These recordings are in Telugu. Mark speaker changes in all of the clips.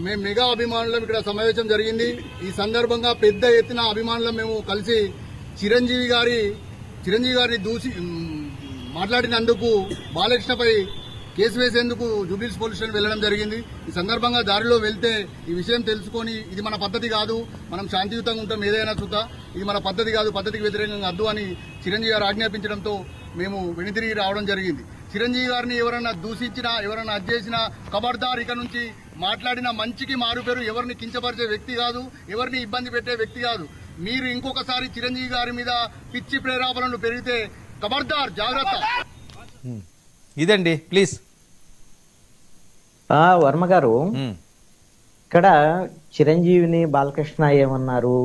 Speaker 1: మేము మెగా అభిమానులం ఇక్కడ సమావేశం జరిగింది. ఈ సందర్భంగా పెద్ద ఎత్తున అభిమానులం మేము కలిసి చిరంజీవి గారిని దూసి మాట్లాడినందుకు బాలకృష్ణపై కేసు వేసేందుకు జూబ్లీహిల్స్ పోలీస్ స్టేషన్ వెళ్లడం జరిగింది. ఈ సందర్భంగా దారిలో వెళ్తే ఈ విషయం తెలుసుకొని ఇది మన పద్ధతి కాదు, మనం శాంతియుతంగా ఉంటాం, ఏదైనా చూద్దా, ఇది మన పద్ధతి కాదు, పద్ధతికి వ్యతిరేకంగా అద్దు అని చిరంజీవి గారు ఆజ్ఞాపించడంతో మేము వెనుతిరిగి రావడం జరిగింది. చిరంజీవి గారిని ఎవరన్నా దూషించినా, ఎవరన్నా అడ్చేసినా ఖబర్దార్, ఇక నుంచి మాట్లాడిన మంచికి మారుపేరు, ఎవరిని కించపరిచే వ్యక్తి కాదు, ఎవరిని ఇబ్బంది పెట్టే వ్యక్తి కాదు. మీరు ఇంకొకసారి చిరంజీవి గారి మీద పిచ్చి ప్రేరేపణలు పెరిగితే ఖబర్దార్, జాగ్రత్త.
Speaker 2: ఇదండి ప్లీజ్.
Speaker 3: వర్మ గారు, ఇక్కడ చిరంజీవిని బాలకృష్ణ ఏమన్నారు,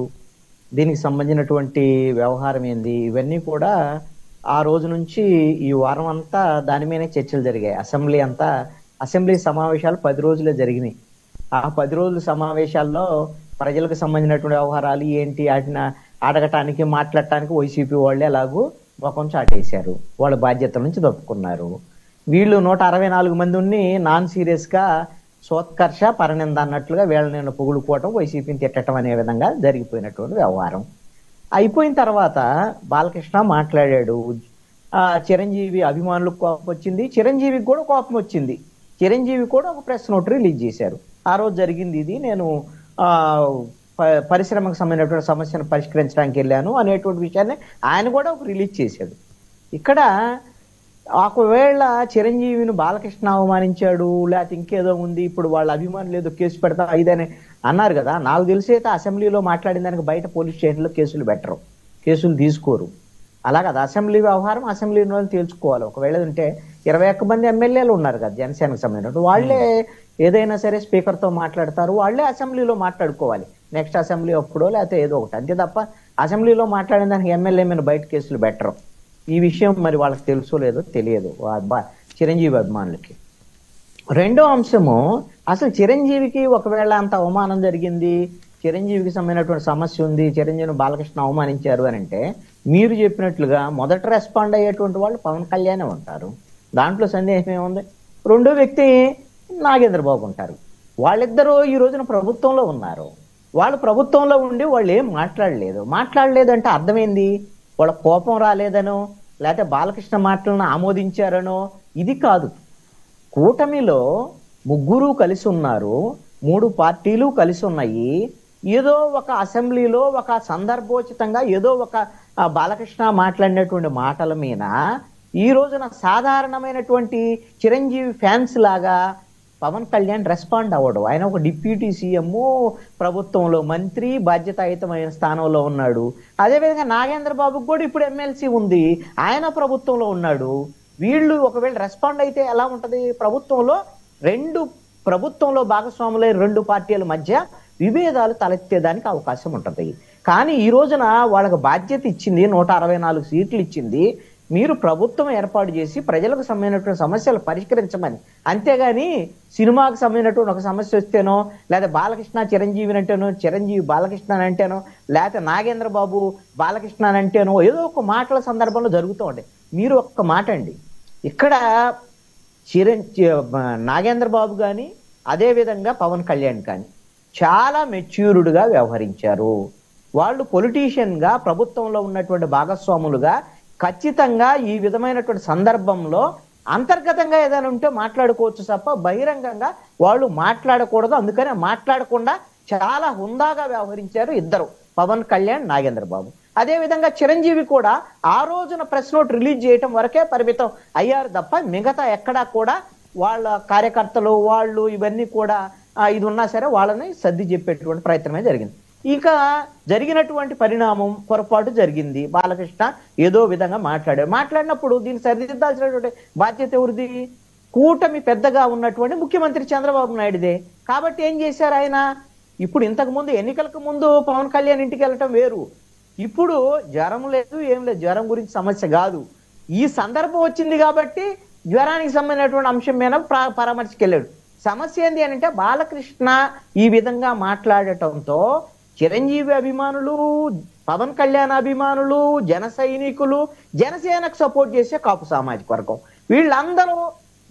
Speaker 3: దీనికి సంబంధించినటువంటి వ్యవహారం ఏంది, ఇవన్నీ కూడా ఆ రోజు నుంచి ఈ వారం అంతా దాని మీదనే చర్చలు జరిగాయి. అసెంబ్లీ సమావేశాలు 10 రోజులే జరిగినాయి. ఆ 10 రోజుల సమావేశాల్లో ప్రజలకు సంబంధించినటువంటి వ్యవహారాలు ఏంటి వాటిని అడగటానికి, మాట్లాడటానికి వైసీపీ వాళ్ళే ఎలాగూ ముఖం చాటేశారు, వాళ్ళ బాధ్యతల నుంచి తప్పుకున్నారు. వీళ్ళు 164 మంది నాన్ సీరియస్ గా సోత్కర్ష పరనింద అన్నట్లుగా వీళ్ళని నేను పొగుడుకోవటం, వైసీపీని తిట్టడం అనే విధంగా జరిగిపోయినటువంటి వ్యవహారం. అయిపోయిన తర్వాత బాలకృష్ణ మాట్లాడాడు. చిరంజీవి అభిమానులకు కోపం వచ్చింది, చిరంజీవికి కూడా కోపం వచ్చింది. చిరంజీవి కూడా ఒక ప్రెస్ నోట్ రిలీజ్ చేశారు. ఆ రోజు జరిగింది ఇది, నేను పరిశ్రమకు సంబంధించినటువంటి సమస్యను పరిష్కరించడానికి వెళ్ళాను అనేటువంటి విషయాన్ని ఆయన కూడా ఒక రిలీజ్ చేశాడు. ఇక్కడ ఒకవేళ చిరంజీవిని బాలకృష్ణ అవమానించాడు, లేకపోతే ఇంకేదో ఉంది, ఇప్పుడు వాళ్ళ అభిమానులు ఏదో కేసు పెడతా ఇదని అన్నారు కదా. నాకు తెలిసి అయితే అసెంబ్లీలో మాట్లాడిన దానికి బయట పోలీస్ స్టేషన్లో కేసులు పెట్టరు, కేసులు తీసుకోరు. అలాగే అది అసెంబ్లీ వ్యవహారం, అసెంబ్లీలో తేల్చుకోవాలి. ఒకవేళ ఉంటే 21 మంది ఎమ్మెల్యేలు ఉన్నారు కదా జనసేనకు సంబంధించిన, వాళ్ళే ఏదైనా సరే స్పీకర్తో మాట్లాడతారు, వాళ్ళే అసెంబ్లీలో మాట్లాడుకోవాలి. నెక్స్ట్ అసెంబ్లీ అప్పుడో లేకపోతే ఏదో ఒకటి, అంతే తప్ప అసెంబ్లీలో మాట్లాడిన దానికి ఎమ్మెల్యే మీద బయట కేసులు పెట్టరు. ఈ విషయం మరి వాళ్ళకి తెలుసో లేదో తెలియదు చిరంజీవి అభిమానులకి. రెండో అంశము, అసలు చిరంజీవికి ఒకవేళ అంత అవమానం జరిగింది, చిరంజీవికి సంబంధించినటువంటి సమస్య ఉంది, చిరంజీవిని బాలకృష్ణ అవమానించారు అని అంటే మీరు చెప్పినట్లుగా మొదట రెస్పాండ్ అయ్యేటువంటి వాళ్ళు పవన్ కళ్యాణే ఉంటారు, దాంట్లో సందేహం ఏముంది. రెండో వ్యక్తి నాగేంద్ర బాబు ఉంటారు. వాళ్ళిద్దరూ ఈ రోజున ప్రభుత్వంలో ఉన్నారు. వాళ్ళు ప్రభుత్వంలో ఉండి వాళ్ళు ఏం మాట్లాడలేదంటే అర్థమైంది వాళ్ళ కోపం రాలేదనో, లేకపోతే బాలకృష్ణ మాటలను ఆమోదించారనో. ఇది కాదు. కూటమిలో ముగ్గురు కలిసి ఉన్నారు, 3 పార్టీలు కలిసి ఉన్నాయి. ఏదో ఒక అసెంబ్లీలో ఒక సందర్భోచితంగా ఏదో ఒక బాలకృష్ణ మాట్లాడినటువంటి మాటల మీద ఈ రోజున సాధారణమైనటువంటి చిరంజీవి ఫ్యాన్స్ లాగా పవన్ కళ్యాణ్ రెస్పాండ్ అవ్వడు. ఆయన ఒక డిప్యూటీ సీఎం, ప్రభుత్వంలో మంత్రి, బాధ్యతాయుతమైన స్థానంలో ఉన్నాడు. అదేవిధంగా నాగేంద్ర బాబుకు కూడా ఇప్పుడు ఎమ్మెల్సీ ఉంది, ఆయన ప్రభుత్వంలో ఉన్నాడు. వీళ్ళు ఒకవేళ రెస్పాండ్ అయితే ఎలా ఉంటది? ప్రభుత్వంలో భాగస్వాములై 2 పార్టీల మధ్య విభేదాలు తలెత్తేదానికి అవకాశం ఉంటుంది. కానీ ఈ రోజున వాళ్ళకి బాధ్యత ఇచ్చింది, 164 సీట్లు ఇచ్చింది. మీరు ప్రభుత్వం ఏర్పాటు చేసి ప్రజలకు సంబంధించినటువంటి సమస్యలు పరిష్కరించమని, అంతేగాని సినిమాకు సంబంధించినటువంటి ఒక సమస్య వస్తేనో, లేదా బాలకృష్ణ చిరంజీవిని అంటేనో, చిరంజీవి బాలకృష్ణ అంటేనో, లేకపోతే నాగేంద్ర బాబు బాలకృష్ణ అంటేనో ఏదో ఒక మాటల సందర్భంలో జరుగుతూ ఉంటాయి. మీరు ఒక్క మాట అండి, ఇక్కడ నాగేంద్ర బాబు కానీ అదేవిధంగా పవన్ కళ్యాణ్ కానీ చాలా మెచ్యూర్డ్గా వ్యవహరించారు. వాళ్ళు పొలిటీషియన్గా ప్రభుత్వంలో ఉన్నటువంటి భాగస్వాములుగా ఖచ్చితంగా ఈ విధమైనటువంటి సందర్భంలో అంతర్గతంగా ఏదైనా ఉంటే మాట్లాడుకోవచ్చు తప్ప బహిరంగంగా వాళ్ళు మాట్లాడకూడదు. అందుకనే మాట్లాడకుండా చాలా హుందాగా వ్యవహరించారు ఇద్దరు, పవన్ కళ్యాణ్, నాగేంద్ర బాబు. అదేవిధంగా చిరంజీవి కూడా ఆ రోజున ప్రెస్ నోట్ రిలీజ్ చేయటం వరకే పరిమితం అయ్యారు తప్ప మిగతా ఎక్కడా కూడా వాళ్ళ కార్యకర్తలు వాళ్ళు ఇవన్నీ కూడా ఇది ఉన్నా సరే వాళ్ళని సర్ది చెప్పేటువంటి ప్రయత్నమే జరిగింది. ఇక జరిగినటువంటి పరిణామం పొరపాటు జరిగింది. బాలకృష్ణ ఏదో విధంగా మాట్లాడినప్పుడు దీన్ని సరిదిద్దాల్సినటువంటి బాధ్యత ఎవరిది? కూటమి పెద్దగా ఉన్నటువంటి ముఖ్యమంత్రి చంద్రబాబు నాయుడుదే. కాబట్టి ఏం చేశారు ఆయన? ఇప్పుడు ఇంతకు ముందు ఎన్నికలకు ముందు పవన్ కళ్యాణ్ ఇంటికి వెళ్ళటం వేరు, ఇప్పుడు జ్వరం లేదు ఏం లేదు, జ్వరం గురించి సమస్య కాదు. ఈ సందర్భం వచ్చింది కాబట్టి జ్వరానికి సంబంధించినటువంటి అంశం మీద పరామర్శకెళ్ళాడు. సమస్య ఏంటి అని అంటే బాలకృష్ణ ఈ విధంగా మాట్లాడటంతో చిరంజీవి అభిమానులు, పవన్ కళ్యాణ్ అభిమానులు, జన సైనికులు, జనసేనకు సపోర్ట్ చేసే కాపు సామాజిక వర్గం వీళ్ళందరూ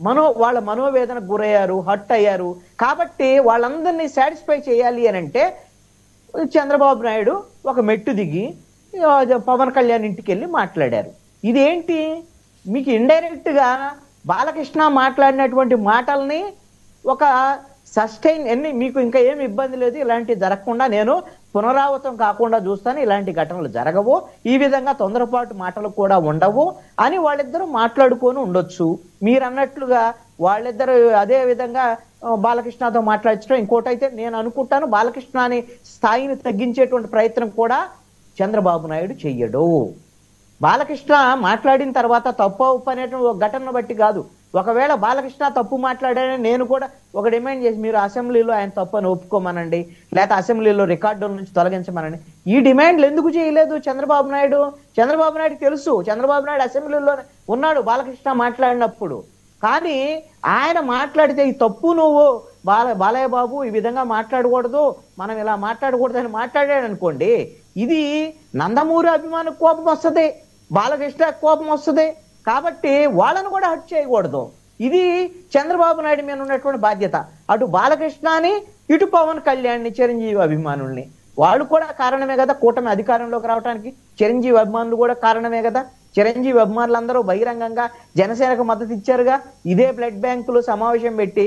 Speaker 3: వాళ్ళ మనోవేదనకు గురయ్యారు, హర్ట్ అయ్యారు. కాబట్టి వాళ్ళందరినీ సాటిస్ఫై చేయాలి అని అంటే చంద్రబాబు నాయుడు ఒక మెట్టు దిగి పవన్ కళ్యాణ్ ఇంటికి వెళ్ళి మాట్లాడారు. ఇదేంటి మీకు ఇండైరెక్ట్ గా బాలకృష్ణ మాట్లాడినటువంటి మాటల్ని ఒక సస్టైన్ మీకు ఇంకా ఏమి ఇబ్బంది లేదు, ఇలాంటివి జరగకుండా నేను పునరావృతం కాకుండా చూస్తాను, ఇలాంటి ఘటనలు జరగవు, ఈ విధంగా తొందరపాటు మాటలు కూడా ఉండవు అని వాళ్ళిద్దరూ మాట్లాడుకొని ఉండొచ్చు. మీరు అన్నట్లుగా వాళ్ళిద్దరు అదే విధంగా బాలకృష్ణతో మాట్లాడించడం. ఇంకోటైతే నేను అనుకుంటాను బాలకృష్ణ స్థాయిని తగ్గించేటువంటి ప్రయత్నం కూడా చంద్రబాబు నాయుడు చెయ్యడు. బాలకృష్ణ మాట్లాడిన తర్వాత తప్పు ఒప్పు అనేటువంటి ఒక ఘటనను బట్టి కాదు. ఒకవేళ బాలకృష్ణ తప్పు మాట్లాడాడని నేను కూడా ఒక డిమాండ్ చేసి మీరు అసెంబ్లీలో ఆయన తప్పు అని ఒప్పుకోమనండి, లేకపోతే అసెంబ్లీలో రికార్డుల నుంచి తొలగించమనండి. ఈ డిమాండ్లు ఎందుకు చేయలేదు చంద్రబాబు నాయుడు? చంద్రబాబు నాయుడు తెలుసు, చంద్రబాబు నాయుడు అసెంబ్లీలో ఉన్నాడు బాలకృష్ణ మాట్లాడినప్పుడు. కానీ ఆయన మాట్లాడితే ఈ తప్పు నువ్వు బాలయ్య బాబు ఈ విధంగా మాట్లాడకూడదు, మనం ఇలా మాట్లాడకూడదు అని మాట్లాడాడు అనుకోండి, ఇది నందమూరి అభిమానికి కోపం వస్తుంది, బాలకృష్ణ కోపం వస్తుంది. కాబట్టి వాళ్ళను కూడా హట్ చేయకూడదు. ఇది చంద్రబాబు నాయుడు మీద ఉన్నటువంటి బాధ్యత. అటు బాలకృష్ణని, ఇటు పవన్ కళ్యాణ్ని, చిరంజీవి అభిమానుల్ని, వాళ్ళు కూడా కారణమే కదా కూటమి అధికారంలోకి రావడానికి. చిరంజీవి అభిమానులు కూడా కారణమే కదా. చిరంజీవి అభిమానులందరూ బహిరంగంగా జనసేనకు మద్దతు ఇచ్చారుగా. ఇదే బ్లడ్ బ్యాంకులో సమావేశం పెట్టి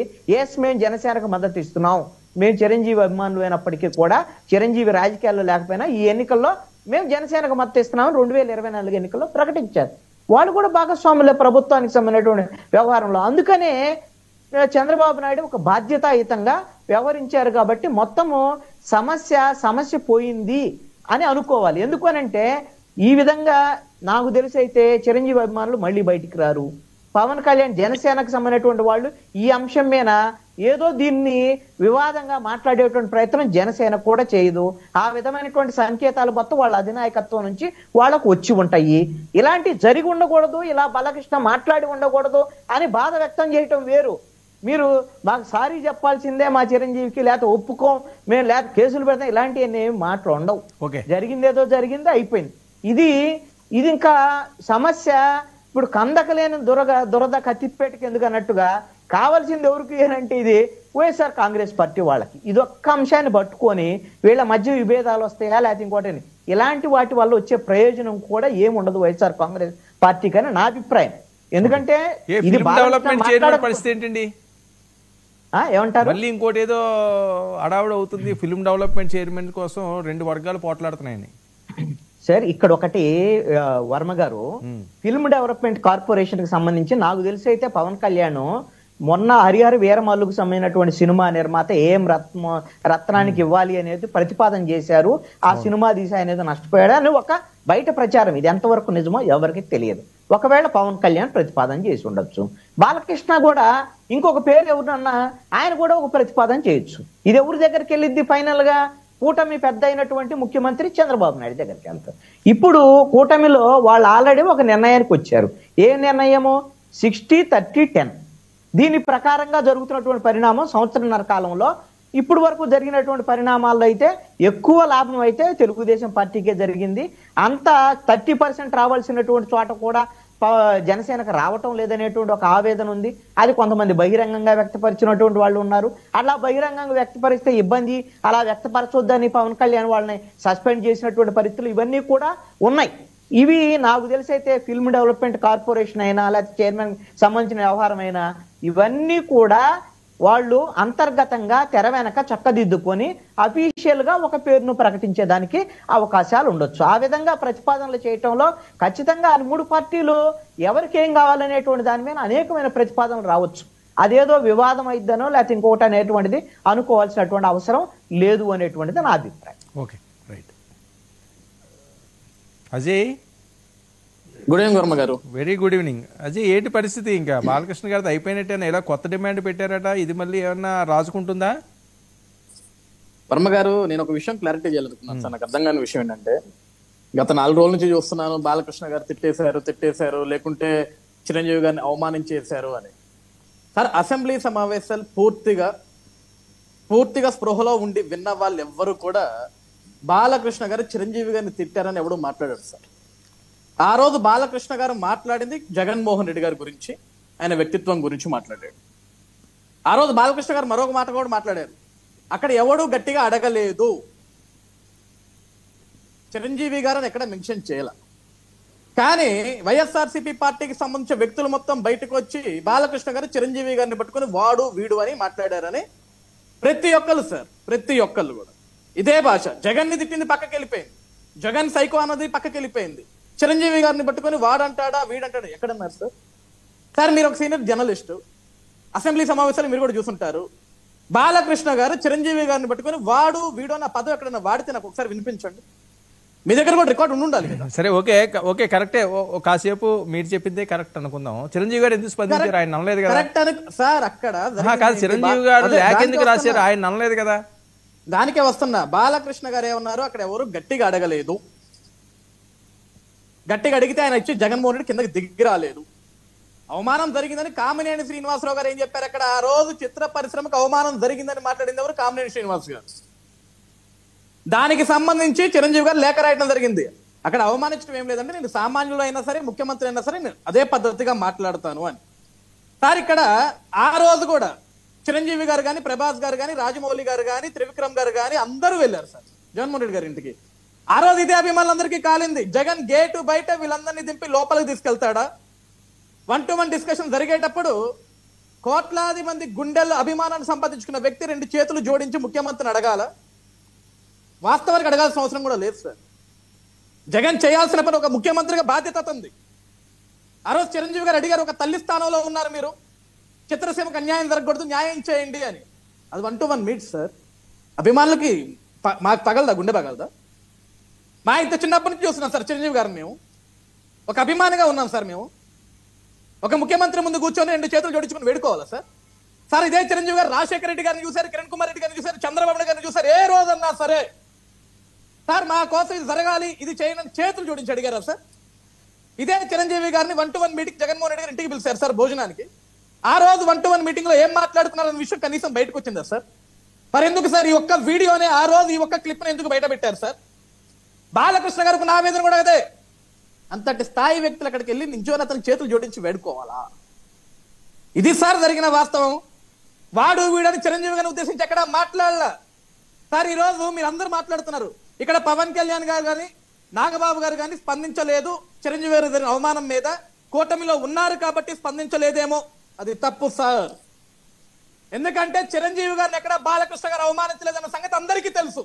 Speaker 3: మేము జనసేనకు మద్దతు ఇస్తున్నాం, మేము చిరంజీవి అభిమానులు అయినప్పటికీ కూడా, చిరంజీవి రాజకీయాల్లో లేకపోయినా ఈ ఎన్నికల్లో మేము జనసేనకు మద్దతు ఇస్తున్నామని 2024 ఎన్నికల్లో ప్రకటించారు. వాళ్ళు కూడా భాగస్వాములే ప్రభుత్వానికి సంబంధించినటువంటి వ్యవహారంలో. అందుకనే చంద్రబాబు నాయుడు ఒక బాధ్యతాయుతంగా వ్యవహరించారు. కాబట్టి మొత్తము సమస్య పోయింది అని అనుకోవాలి. ఎందుకనంటే ఈ విధంగా నాకు తెలిసి అయితే చిరంజీవి అభిమానులు మళ్ళీ బయటికి రారు. పవన్ కళ్యాణ్ జనసేనకు సంబంధించినటువంటి వాళ్ళు ఈ అంశం మీద ఏదో దీన్ని వివాదంగా మాట్లాడేటువంటి ప్రయత్నం జనసేన కూడా చేయదు. ఆ విధమైనటువంటి సంకేతాలు మొత్తం వాళ్ళ అధినాయకత్వం నుంచి వాళ్ళకు వచ్చి ఉంటాయి. ఇలాంటి జరిగి ఉండకూడదు, ఇలా బాలకృష్ణ మాట్లాడి ఉండకూడదు అని బాధ వ్యక్తం చేయటం వేరు. మీరు మాకు సారీ చెప్పాల్సిందే మా చిరంజీవికి, లేకపోతే ఒప్పుకోం మేము, లేకపోతే కేసులు పెడతాం, ఇలాంటివన్నీ మాటలు ఉండవు. జరిగిందేదో జరిగింది, అయిపోయింది. ఇది ఇంకా సమస్య ఇప్పుడు కందకలేని దురద కత్తిపేటకి ఎందుకు అన్నట్టుగా కావాల్సింది ఎవరికి అంటే ఇది వైఎస్ఆర్ కాంగ్రెస్ పార్టీ వాళ్ళకి. ఇది ఒక్క అంశాన్ని పట్టుకొని వీళ్ళ మధ్య విభేదాలు వస్తాయా లేకపోతే ఇంకోటి, ఇలాంటి వాటి వల్ల వచ్చే ప్రయోజనం కూడా ఏముండదు వైఎస్ఆర్ కాంగ్రెస్ పార్టీకి అని నా అభిప్రాయం. ఎందుకంటే ఇది
Speaker 2: పరిస్థితి ఏంటండి
Speaker 3: ఏమంటారు,
Speaker 2: మళ్ళీ ఇంకోటి ఏదో అడావుడు అవుతుంది. ఫిల్మ్ డెవలప్మెంట్ చైర్మన్ కోసం 2 వర్గాలు పోట్లాడుతున్నాయని
Speaker 3: సార్. ఇక్కడ ఒకటి వర్మ గారు, ఫిల్మ్ డెవలప్మెంట్ కార్పొరేషన్ కి సంబంధించి నాకు తెలిసి అయితే పవన్ కళ్యాణ్ మొన్న హరిహర వీరమల్లుకు సంబంధించినటువంటి సినిమా నిర్మాత ఏం రత్నానికి ఇవ్వాలి అనేది ప్రతిపాదన చేశారు. ఆ సినిమా తీసి అనేది నష్టపోయాడు అని ఒక బయట ప్రచారం. ఇది ఎంతవరకు నిజమో ఎవరికి తెలియదు. ఒకవేళ పవన్ కళ్యాణ్ ప్రతిపాదన చేసి ఉండొచ్చు. బాలకృష్ణ కూడా ఇంకొక పేరు ఎవరన్నా ఆయన కూడా ఒక ప్రతిపాదన చేయొచ్చు. ఇది ఎవరి దగ్గరికి వెళ్ళిద్ది ఫైనల్ గా? కూటమి పెద్ద అయినటువంటి ముఖ్యమంత్రి చంద్రబాబు నాయుడు దగ్గరికి వెళ్తారు. ఇప్పుడు కూటమిలో వాళ్ళు ఆల్రెడీ ఒక నిర్ణయానికి వచ్చారు. ఏ నిర్ణయము? 60-30-10. దీని ప్రకారంగా జరుగుతున్నటువంటి పరిణామం సంవత్సరంన్నర కాలంలో ఇప్పుడు వరకు జరిగినటువంటి పరిణామాల్లో అయితే ఎక్కువ లాభం అయితే తెలుగుదేశం పార్టీకే జరిగింది. అంత 30% రావాల్సినటువంటి చోట కూడా జనసేనకు రావటం లేదనేటువంటి ఒక ఆవేదన ఉంది. అది కొంతమంది బహిరంగంగా వ్యక్తపరిచినటువంటి వాళ్ళు ఉన్నారు. అలా బహిరంగంగా వ్యక్తపరిస్తే ఇబ్బంది, అలా వ్యక్తపరచొద్దని పవన్ కళ్యాణ్ వాళ్ళని సస్పెండ్ చేసినటువంటి పరిస్థితులు ఇవన్నీ కూడా ఉన్నాయి. ఇవి నాకు తెలిసి అయితే ఫిల్మ్ డెవలప్మెంట్ కార్పొరేషన్ అయినా లేకపోతే చైర్మన్ సంబంధించిన వ్యవహారం అయినా ఇవన్నీ కూడా వాళ్ళు అంతర్గతంగా తెర వెనక చక్కదిద్దుకొని అఫీషియల్ గా ఒక పేరును ప్రకటించేదానికి అవకాశాలు ఉండొచ్చు. ఆ విధంగా ప్రతిపాదనలు చేయటంలో ఖచ్చితంగా 3 పార్టీలు ఎవరికి ఏం కావాలనేటువంటి దాని మీద అనేకమైన ప్రతిపాదనలు రావచ్చు. అదేదో వివాదం అయిద్దనో లేకపోతే ఇంకోటి అనేటువంటిది అనుకోవాల్సినటువంటి అవసరం లేదు అనేటువంటిది నా అభిప్రాయం.
Speaker 2: Okay, right. Ajay,
Speaker 4: good evening Varma గారు.
Speaker 2: Very good evening. అజయ్, ఏంటి పరిస్థితి? ఇంకా బాలకృష్ణ గారితో అయిపోయినట్టేనా? ఇలా కొత్త డిమాండ్ పెట్టారట, ఇది మళ్ళీ ఏమన్నా రాజుకుంటుందా?
Speaker 4: వర్మ గారు, నేను ఒక విషయం క్లారిటీ చేయాలనుకున్నాను సార్. నాకు అర్థం కాని విషయం ఏంటంటే, గత 4 రోజుల నుంచి చూస్తున్నాను బాలకృష్ణ గారు తిట్టేశారు, లేకుంటే చిరంజీవి గారిని అవమానించేశారు అని. సార్, అసెంబ్లీ సమావేశాలు పూర్తిగా స్పృహలో ఉండి విన్న వాళ్ళు ఎవ్వరు కూడా బాలకృష్ణ గారు చిరంజీవి గారిని తిట్టారని ఎవడు మాట్లాడారు సార్. ఆ రోజు బాలకృష్ణ గారు మాట్లాడింది జగన్మోహన్ రెడ్డి గారి గురించి, ఆయన వ్యక్తిత్వం గురించి మాట్లాడాడు. ఆ రోజు బాలకృష్ణ గారు మరొక మాట కూడా మాట్లాడారు, అక్కడ ఎవడూ గట్టిగా అడగలేదు, చిరంజీవి గారు ఎక్కడ మెన్షన్ చేయాల. కానీ వైఎస్ఆర్సీపీ పార్టీకి సంబంధించిన వ్యక్తులు మొత్తం బయటకు వచ్చి బాలకృష్ణ గారు చిరంజీవి గారిని పట్టుకుని వాడు వీడు అని మాట్లాడారని ప్రతి ఒక్కరు సార్, ప్రతి ఒక్కళ్ళు కూడా ఇదే భాష. జగన్ ని తిట్టింది పక్కకి వెళ్ళిపోయింది, జగన్ సైకో అన్నది పక్కకి వెళ్ళిపోయింది, చిరంజీవి గారిని పట్టుకుని వాడంటాడా వీడంటాడా ఎక్కడన్నారు సార్? సార్ మీరు ఒక సీనియర్ జర్నలిస్టు, అసెంబ్లీ సమావేశాలు మీరు కూడా చూసుంటారు. బాలకృష్ణ గారు చిరంజీవి గారిని పట్టుకుని వాడు వీడు అన్న పదం ఎక్కడన్నా వాడితే నాకు ఒకసారి వినిపించండి. మీ దగ్గర కూడా రికార్డు ఉండాలి కదా.
Speaker 2: సరే ఓకే కరెక్టే, కాసేపు మీరు చెప్పిందే కరెక్ట్ అనుకుందాం. చిరంజీవి గారు ఎందుకు స్పందించారు? ఆయన అనలేదు కదా.
Speaker 4: కరెక్ట్ అని సార్ అక్కడ
Speaker 2: కాదు, చిరంజీవి గారు లేక ఎందుకు రాశారు? ఆయన అనలేదు కదా.
Speaker 4: దానికే వస్తున్నా. బాలకృష్ణ గారు ఏమన్నారు, అక్కడ ఎవరు గట్టిగా అడగలేదు, గట్టిగా అడిగితే ఆయన ఇచ్చి జగన్మోహన్ రెడ్డి కిందకి దిగి రాలేదు. అవమానం జరిగిందని కామినేని శ్రీనివాసరావు గారు ఏం చెప్పారు అక్కడ? ఆ రోజు చిత్ర పరిశ్రమకు అవమానం జరిగిందని మాట్లాడింది ఎవరు? కామినేని శ్రీనివాస్ గారు. దానికి సంబంధించి చిరంజీవి గారు లేఖ రాయడం జరిగింది. అక్కడ అవమానించడం ఏం లేదంటే, నేను సామాన్యులు అయినా సరే ముఖ్యమంత్రి అయినా సరే నేను అదే పద్ధతిగా మాట్లాడతాను అని. సార్ ఇక్కడ ఆ రోజు కూడా చిరంజీవి గారు కానీ, ప్రభాస్ గారు కానీ, రాజమౌళి గారు కానీ, త్రివిక్రమ్ గారు కానీ అందరూ వెళ్ళారు సార్ జగన్మోహన్ రెడ్డి గారి ఇంటికి. ఆ రోజు ఇదే అభిమానులందరికీ కాలింది. జగన్ గేటు బయట వీళ్ళందరినీ దింపి లోపలికి తీసుకెళ్తాడా? 1-to-1 డిస్కషన్ జరిగేటప్పుడు కోట్లాది మంది గుండెల్లో అభిమానాన్ని సంపాదించుకున్న వ్యక్తి 2 చేతులు జోడించి ముఖ్యమంత్రిని అడగాల? వాస్తవానికి అడగాల్సిన అవసరం కూడా లేదు సార్. జగన్ చేయాల్సిన పని ఒక ముఖ్యమంత్రిగా బాధ్యత ఉంది. ఆ రోజు చిరంజీవి గారు అడిగారు, ఒక తల్లి స్థానంలో ఉన్నారు మీరు, చిత్రసీమకు అన్యాయం జరగకూడదు, న్యాయం చేయండి అని. అది 1-to-1 మీట్ సార్. అభిమానులకి మాకు పగలదా, గుండె పగలదా? మా ఇంత చిన్నప్పటి నుంచి చూస్తున్నాం సార్ చిరంజీవి గారిని. మేము ఒక అభిమానిగా ఉన్నాం సార్. మేము ఒక ముఖ్యమంత్రి ముందు కూర్చొని 2 చేతులు జోడించుకుని వేడుకోవాలా సార్? సార్ ఇదే చిరంజీవి గారు రాజశేఖర రెడ్డి గారిని చూశారు, కిరణ్ కుమార్ రెడ్డి గారిని చూశారు, చంద్రబాబు నాయుడు గారిని చూశారు. ఏ రోజన్నా సరే సార్ మా కోసం ఇది జరగాలి, ఇది చేయని చేతులు జోడించి అడిగారా సార్? ఇదే చిరంజీవి గారిని 1-to-1 మీటింగ్ జగన్మోహన్ రెడ్డి గారు ఇంటికి పిలిచారు సార్ భోజనానికి. ఆ రోజు 1-to-1 మీటింగ్ లో ఏం మాట్లాడుతున్నారన్న విషయం కనీసం బయటకు వచ్చిందా సార్? మరి ఎందుకు సార్ ఈ ఒక్క వీడియోనే, ఆ రోజు ఈ ఒక్క క్లిప్ ని ఎందుకు బయట పెట్టారు సార్? బాలకృష్ణ గారికి నా వేదన కూడా అదే. అంతటి స్థాయి వ్యక్తులు అక్కడికి వెళ్ళి నించోని అతని చేతులు జోడించి వేడుకోవాలా? ఇది సార్ జరిగిన వాస్తవం. వాడు వీడని చిరంజీవి గారిని ఉద్దేశించి ఎక్కడ మాట్లాడాల సార్? ఈ రోజు మీరు అందరూ మాట్లాడుతున్నారు, ఇక్కడ పవన్ కళ్యాణ్ గారు కానీ, నాగబాబు గారు కానీ స్పందించలేదు చిరంజీవి గారి జరిగిన అవమానం మీద. కూటమిలో ఉన్నారు కాబట్టి స్పందించలేదేమో, అది తప్పు సార్. ఎందుకంటే చిరంజీవి గారిని ఎక్కడ బాలకృష్ణ గారు అవమానించలేదన్న సంగతి అందరికీ తెలుసు.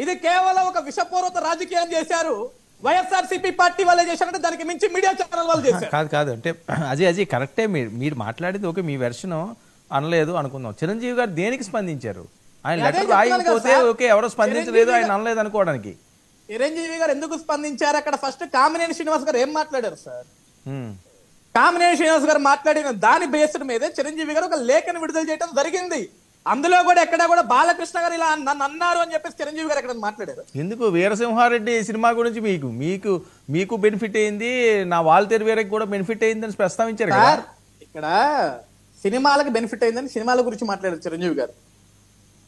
Speaker 4: ఇది కేవలం ఒక విషపూర్వక రాజకీయం చేశారు. వైఎస్ఆర్సీపీ పార్టీ వాళ్ళే చేశారంటే దానికి మించి మీడియా ఛానల్ వాళ్ళు చేశారు.
Speaker 2: కాదు అంటే అజయ్ కరెక్టే. మీరు మాట్లాడేది ఓకే, మీ వెర్షన్ అనలేదు అనుకుందాం. చిరంజీవి గారు దేనికి స్పందించారు? ఆయన లెటర్ రాయకపోతే ఓకే, ఎవరో స్పందించలేదు ఆయన అనలేదు అనుకోవడానికి.
Speaker 4: చిరంజీవి గారు ఎందుకు స్పందించారు? అక్కడ ఫస్ట్ కామినేని శ్రీనివాస్ గారు ఏం మాట్లాడారు సార్? కామినేని శ్రీనివాస్ గారు మాట్లాడిన దాని బేస్డ్ మీదే చిరంజీవి గారు ఒక లేఖను విడుదల చేయడం జరిగింది. అందులో కూడా ఎక్కడ కూడా బాలకృష్ణ గారు ఇలా నన్ను అన్నారు అని చెప్పేసి చిరంజీవి గారు ఎక్కడ మాట్లాడారు?
Speaker 2: ఎందుకు? వీరసింహారెడ్డి సినిమా గురించి మీకు బెనిఫిట్ అయింది, నా వాల్తేరు వీరకి కూడా బెనిఫిట్ అయిందని ప్రస్తావించారు కదా.
Speaker 4: ఇక్కడ సినిమాలకు బెనిఫిట్ అయిందని సినిమాల గురించి మాట్లాడారు చిరంజీవి గారు.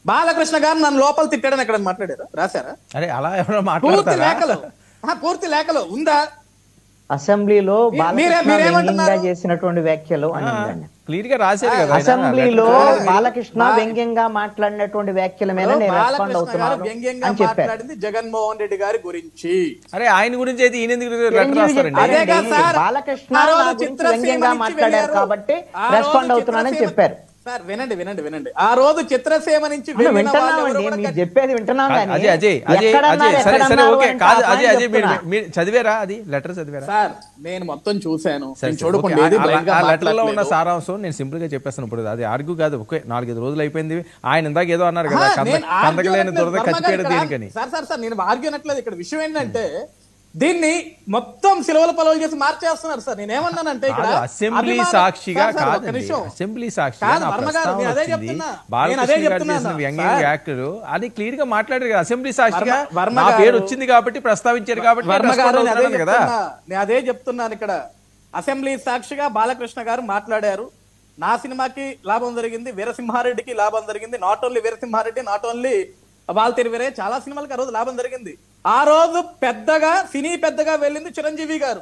Speaker 4: బాలకృష్ణ గారు నన్ను లోపల తిట్టాడని ఎక్కడ మాట్లాడారు? రాశారా?
Speaker 2: అరే అలా ఎవరో మాట్లాడతారా?
Speaker 4: పూర్తి లేఖలో ఉందా?
Speaker 3: అసెంబ్లీలో బాలకృష్ణ చేసినటువంటి వ్యాఖ్యలు అని
Speaker 2: క్లియర్ గా రాశారు కదా.
Speaker 3: అసెంబ్లీలో బాలకృష్ణ వ్యంగ్యంగా మాట్లాడినటువంటి వ్యాఖ్యల మీద నేను రెస్పాండ్ అవుతున్నాను అని చెప్పారు
Speaker 4: జగన్మోహన్ రెడ్డి గారి గురించి.
Speaker 2: అరే ఆయన గురించి అయితే ఈయన లెటర్ రాస్తారండి.
Speaker 3: బాలకృష్ణ వ్యంగ్యంగా మాట్లాడారు కాబట్టి రెస్పాండ్ అవుతున్నానని చెప్పారు.
Speaker 4: సార్ వినండి. ఆ రోజు చిత్రసీమ నుంచి
Speaker 3: మీరు చెప్పేది వింటున్నాం కానీ
Speaker 2: చదివారా? అది లెటర్ చదివారా?
Speaker 4: సార్ నేను మొత్తం చూశాను.
Speaker 2: లెటర్ లో ఉన్న సారాంశం నేను సింపుల్ గా చెప్పేస్తాను. ఇప్పుడు అది ఆర్గ్యూ కాదు. ఓకే 4-5 రోజులు అయిపోయింది. ఆయన ఇందాక ఏదో అన్నారు కదా, కందకలేని దురద కచ్చిపోయాడు దేనికని.
Speaker 4: సార్ నేను ఆర్గ్యూ అనట్లేదు. ఇక్కడ విషయం ఏంటంటే దీన్ని మొత్తం సిలవల పొలవలు చేసి మార్చేస్తున్నారు సార్. నేనేమన్నానంటే ఇక్కడ
Speaker 2: అసెంబ్లీ సాక్షిగా కాదండి, అసెంబ్లీ సాక్షిగా వ్యాఖ్యలు అది క్లియర్ గా మాట్లాడారు కదా. అసెంబ్లీ సాక్షిగా నా పేరు వచ్చింది కాబట్టి ప్రస్తావించారు కాబట్టి
Speaker 4: నేను అదే చెప్తున్నాను. ఇక్కడ అసెంబ్లీ సాక్షిగా బాలకృష్ణ గారు మాట్లాడారు. నా సినిమాకి లాభం జరిగింది, వీరసింహారెడ్డికి లాభం జరిగింది. Not only Veera Simha Reddy, not only Waltair Veerayya, చాలా సినిమాలకి ఆ రోజు లాభం జరిగింది. ఆ రోజు సినీ పెద్దగా వెళ్ళింది చిరంజీవి గారు.